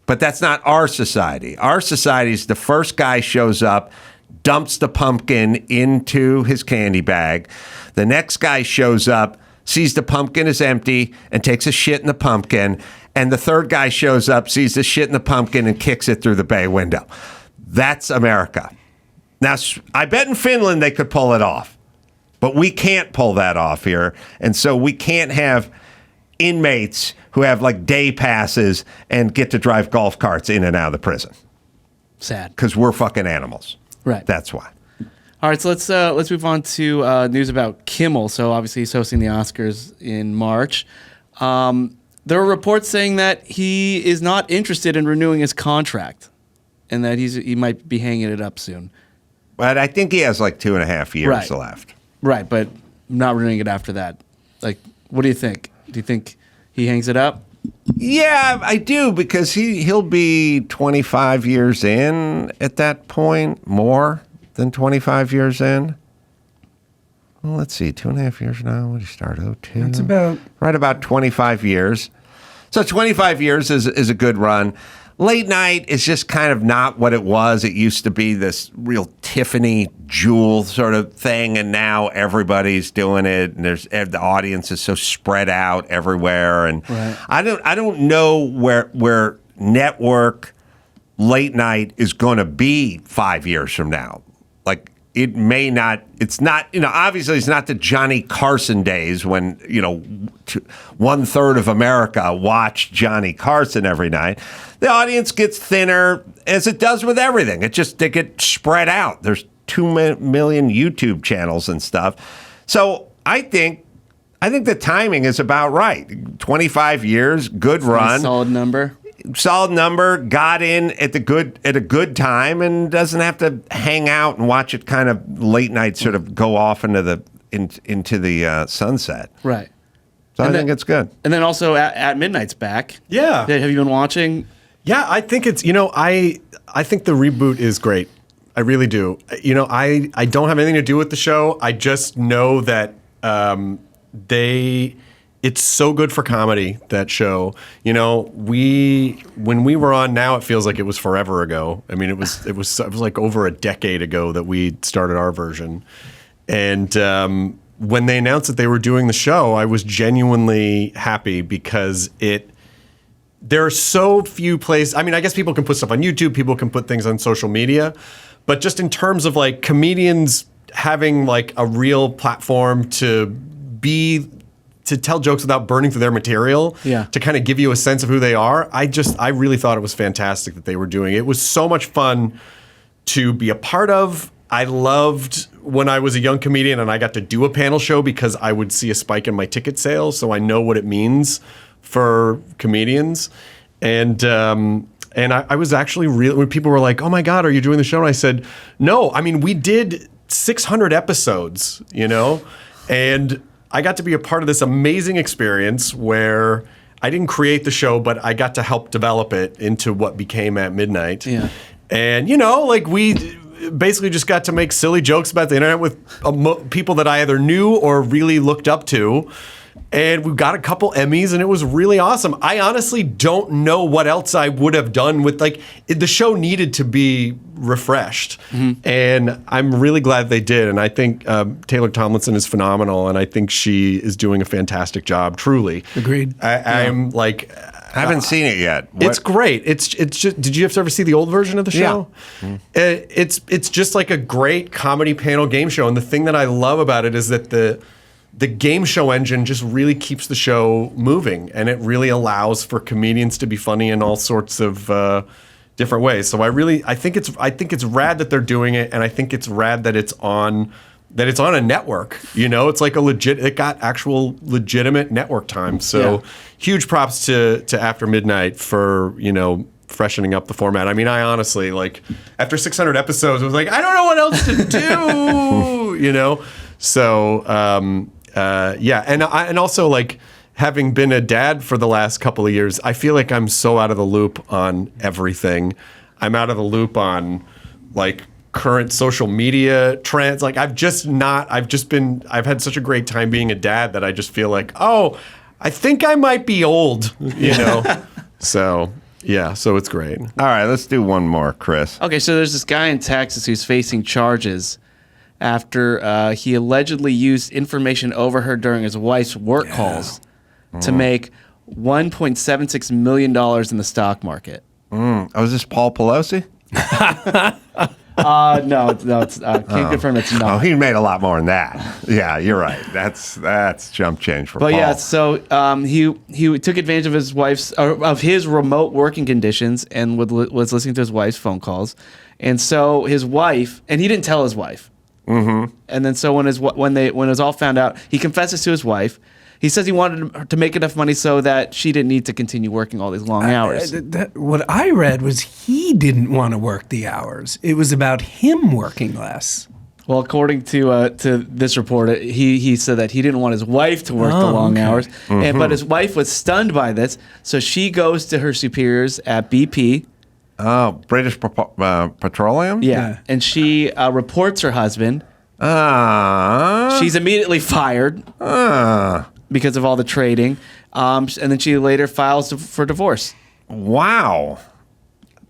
But that's not our society. Our society is the first guy shows up, dumps the pumpkin into his candy bag. The next guy shows up, sees the pumpkin is empty, and takes a shit in the pumpkin. And the third guy shows up, sees the shit in the pumpkin, and kicks it through the bay window. That's America. Now, I bet in Finland they could pull it off. But we can't pull that off here. And so we can't have inmates who have like day passes and get to drive golf carts in and out of the prison. Sad. Because we're fucking animals. Right. That's why. All right, so let's move on to news about Kimmel. So obviously he's hosting the Oscars in March. There were reports saying that he is not interested in renewing his contract and that he might be hanging it up soon. But I think he has like 2.5 years left. Right, but not renewing it after that. Like, what do you think? Do you think he hangs it up? Yeah, I do, because he'll be 25 years in at that point, more than 25 years in. Well, let's see, 2.5 years now. What did he start? 02? That's about... Right about 25 years. So 25 years is a good run. Late night is just kind of not what it was. It used to be this real Tiffany jewel sort of thing, and now everybody's doing it, and the audience is so spread out everywhere. And I don't know where network late night is going to be 5 years from now. Like, it may not. It's not. Obviously, it's not the Johnny Carson days when 1/3 of America watched Johnny Carson every night. The audience gets thinner, as it does with everything. They get spread out. There's 2 million YouTube channels and stuff. So I think the timing is about right. 25 years, good run, solid number. Got in at a good time, and doesn't have to hang out and watch it kind of late night sort of go off into the sunset. Right. So I think it's good. And then also at Midnight's back. Yeah. Have you been watching? Yeah, I think it's, I think the reboot is great. I really do. I don't have anything to do with the show. I just know that it's so good for comedy, that show. When we were on Now, it feels like it was forever ago. I mean, it was like over a decade ago that we started our version. And when they announced that they were doing the show, I was genuinely happy because there are so few places. I mean, I guess people can put stuff on YouTube, people can put things on social media, but just in terms of like comedians having like a real platform to tell jokes without burning through their material, to kind of give you a sense of who they are. I really thought it was fantastic that they were doing it. It was so much fun to be a part of. I loved when I was a young comedian and I got to do a panel show because I would see a spike in my ticket sales, so I know what it means for comedians. And I was actually when people were like, oh my God, are you doing the show? And I said, no, I mean, we did 600 episodes, and I got to be a part of this amazing experience where I didn't create the show, but I got to help develop it into what became At Midnight. Yeah. And, we basically just got to make silly jokes about the internet with people that I either knew or really looked up to. And we got a couple Emmys, and it was really awesome. I honestly don't know what else I would have done with, the show needed to be refreshed. Mm-hmm. And I'm really glad they did. And I think Taylor Tomlinson is phenomenal, and I think she is doing a fantastic job, truly. Agreed. I'm like... I haven't seen it yet. It's great. It's just. Did you ever see the old version of the show? Yeah. It's just like a great comedy panel game show. And the thing that I love about it is that the game show engine just really keeps the show moving, and it really allows for comedians to be funny in all sorts of different ways. So I think it's rad that they're doing it, and I think it's rad that it's on a network. It's like it got actual legitimate network time. So huge props to After Midnight for freshening up the format. I mean, I honestly, like, after 600 episodes, I was like, I don't know what else to do. So and also, like, having been a dad for the last couple of years, I feel like I'm so out of the loop on everything. I'm out of the loop on, like, current social media trends. Like, I've had such a great time being a dad that I just feel like, oh, I think I might be old, So, yeah, so it's great. All right, let's do one more, Chris. Okay, so there's this guy in Texas who's facing charges after he allegedly used information over her during his wife's work calls to make $1.76 million in the stock market. Oh, is this Paul Pelosi? No, can't confirm it's not. Oh, he made a lot more than that. Yeah, you're right. That's jump change for Paul. But yeah, so he took advantage of his remote working conditions and was listening to his wife's phone calls, and so his wife, and he didn't tell his wife. Mm-hmm. And then so when it was all found out, he confesses to his wife. He says he wanted her to make enough money so that she didn't need to continue working all these long hours. What I read was he didn't want to work the hours. It was about him working less. Well, according to this report, he said that he didn't want his wife to work the long hours, but his wife was stunned by this, so she goes to her superiors at BP. Oh, British Petroleum? Yeah, and she reports her husband. She's immediately fired because of all the trading, and then she later files for divorce. Wow.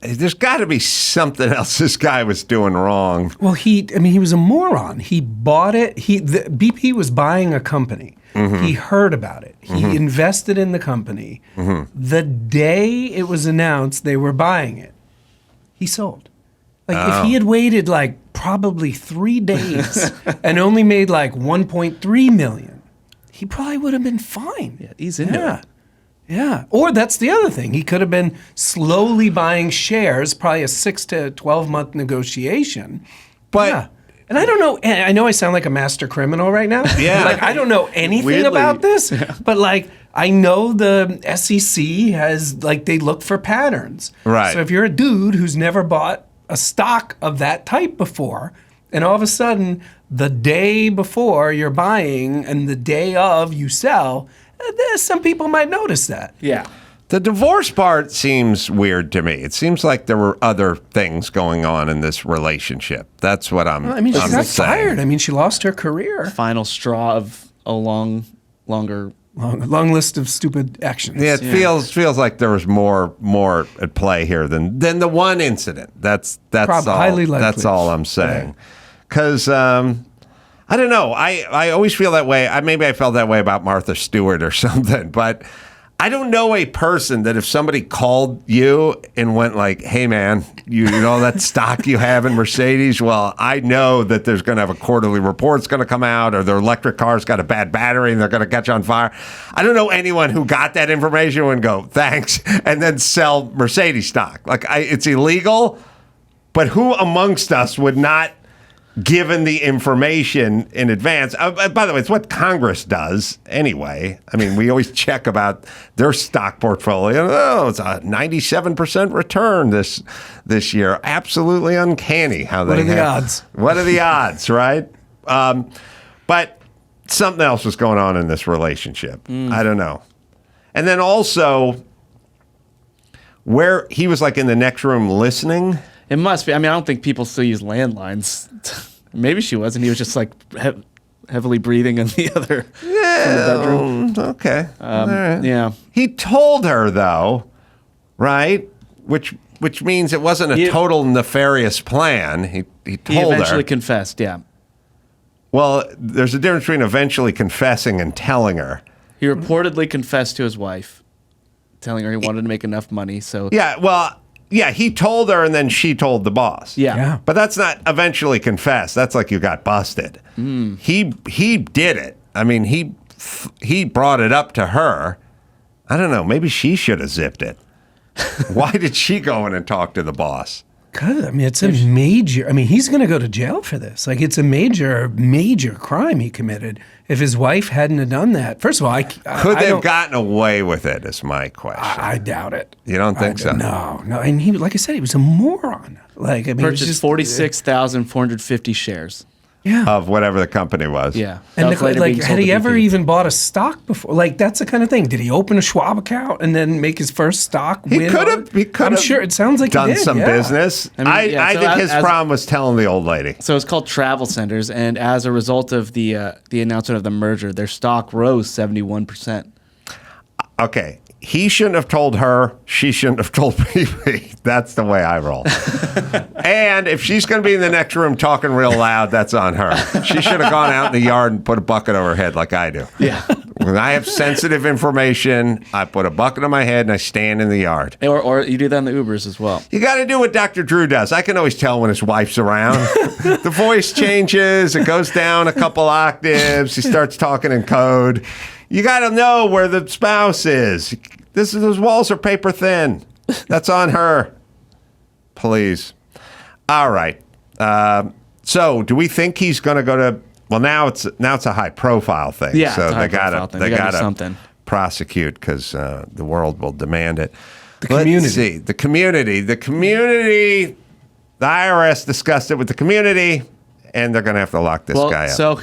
There's got to be something else this guy was doing wrong. Well, he was a moron. He bought it. BP was buying a company. Mm-hmm. He heard about it. He invested in the company. Mm-hmm. The day it was announced they were buying it, he sold. If he had waited like probably 3 days and only made like 1.3 million, he probably would have been fine. Yeah, he's into it. Yeah. Or that's the other thing. He could have been slowly buying shares, probably a 6 to 12 month negotiation. But and I don't know. I know I sound like a master criminal right now. Yeah. Like, I don't know anything about this, but like, I know the SEC has, like, they look for patterns. Right. So if you're a dude who's never bought a stock of that type before, and all of a sudden the day before you're buying and the day of you sell, some people might notice that. Yeah. The divorce part seems weird to me. It seems like there were other things going on in this relationship. That's what I'm saying. She got fired. She lost her career. Final straw of a long list of stupid actions. Yeah, it feels like there was more at play here than the one incident. That's probably all. Highly likely. That's all I'm saying. Because I don't know. I always feel that way. Maybe I felt that way about Martha Stewart or something, but I don't know a person that if somebody called you and went like, hey, man, you know that stock you have in Mercedes? Well, I know that there's going to have a quarterly report that's going to come out, or their electric car's got a bad battery and they're going to catch on fire. I don't know anyone who got that information and go, thanks, and then sell Mercedes stock. Like, it's illegal, but who amongst us would not given the information in advance? By the way, it's what Congress does anyway. We always check about their stock portfolio. Oh, it's a 97% return this year. Absolutely uncanny how they What are the odds? What are the odds, right? But something else was going on in this relationship. I don't know. And then also, where he was like in the next room listening. It must be. I don't think people still use landlines. Maybe she was, and he was just like heavily breathing in the other bedroom. Okay. All right. Yeah. He told her though, right? Which means it wasn't a total nefarious plan. He told her. He eventually confessed. Yeah. Well, there's a difference between eventually confessing and telling her. He reportedly confessed to his wife, telling her he wanted to make enough money. So yeah. Well. Yeah, he told her and then she told the boss. Yeah. But that's not eventually confess. That's like you got busted. He did it. I mean, he brought it up to her. I don't know. Maybe she should have zipped it. Why did she go in and talk to the boss? Good. I mean, it's a major. I mean, he's going to go to jail for this. Like, it's a major, major crime he committed. If his wife hadn't have done that, first of all, could they have gotten away with it? Is my question. I doubt it. You don't think so? No. And he, like I said, he was a moron. Like, I mean, purchased 46,450 shares. Yeah. Of whatever the company was. Yeah. And had he ever even bought a stock before? Like, that's the kind of thing. Did he open a Schwab account and then make his first stock win? He could have. I'm sure it sounds like done he did, some business. I think his problem was telling the old lady. So it's called Travel Centers, and as a result of the announcement of the merger, their stock rose 71%. Okay. He shouldn't have told her. She shouldn't have told me. That's the way I roll. And if she's going to be in the next room talking real loud, that's on her. She should have gone out in the yard and put a bucket over her head like I do. Yeah. When I have sensitive information, I put a bucket on my head and I stand in the yard. Or you do that in the Ubers as well. You got to do what Dr. Drew does. I can always tell when his wife's around. The voice changes. It goes down a couple octaves. He starts talking in code. You got to know where the spouse is. Those walls are paper thin. That's on her. Please. All right. So, do we think he's going to go to? Well, now it's a high profile thing. Yeah, so it's a they got to something. Prosecute because the world will demand it. Community. Let's see. The community. The IRS discussed it with the community. And they're going to have to lock this guy up. So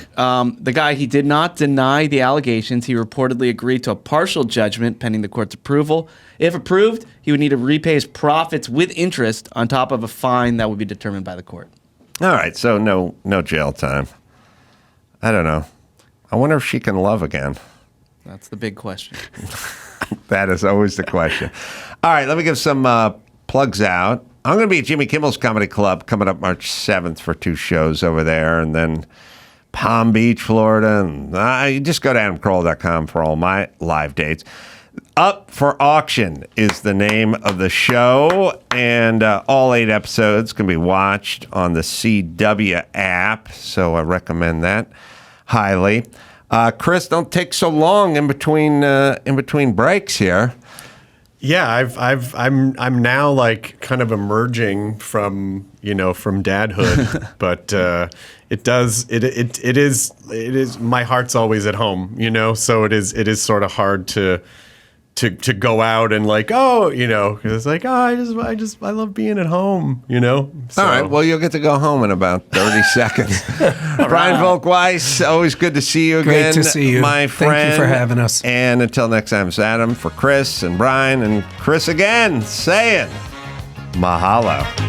the guy, he did not deny the allegations. He reportedly agreed to a partial judgment pending the court's approval. If approved, he would need to repay his profits with interest on top of a fine that would be determined by the court. All right, so no jail time. I don't know. I wonder if she can love again. That's the big question. That is always the question. All right, let me give some plugs out. I'm going to be at Jimmy Kimmel's Comedy Club coming up March 7th for 2 shows over there. And then Palm Beach, Florida. And you just go to AdamCarolla.com for all my live dates. Up for Auction is the name of the show. And all 8 episodes can be watched on the CW app. So I recommend that highly. Chris, don't take so long in between breaks here. Yeah, I'm now like kind of emerging from dadhood, but it is my heart's always at home, so it is sort of hard to go out and like, because it's like, I love being at home, So. All right, well, you'll get to go home in about 30 seconds. Brian Volk-Weiss, always good to see you again. Great to see you. My friend. Thank you for having us. And until next time, it's Adam for Chris and Brian and Chris again saying mahalo.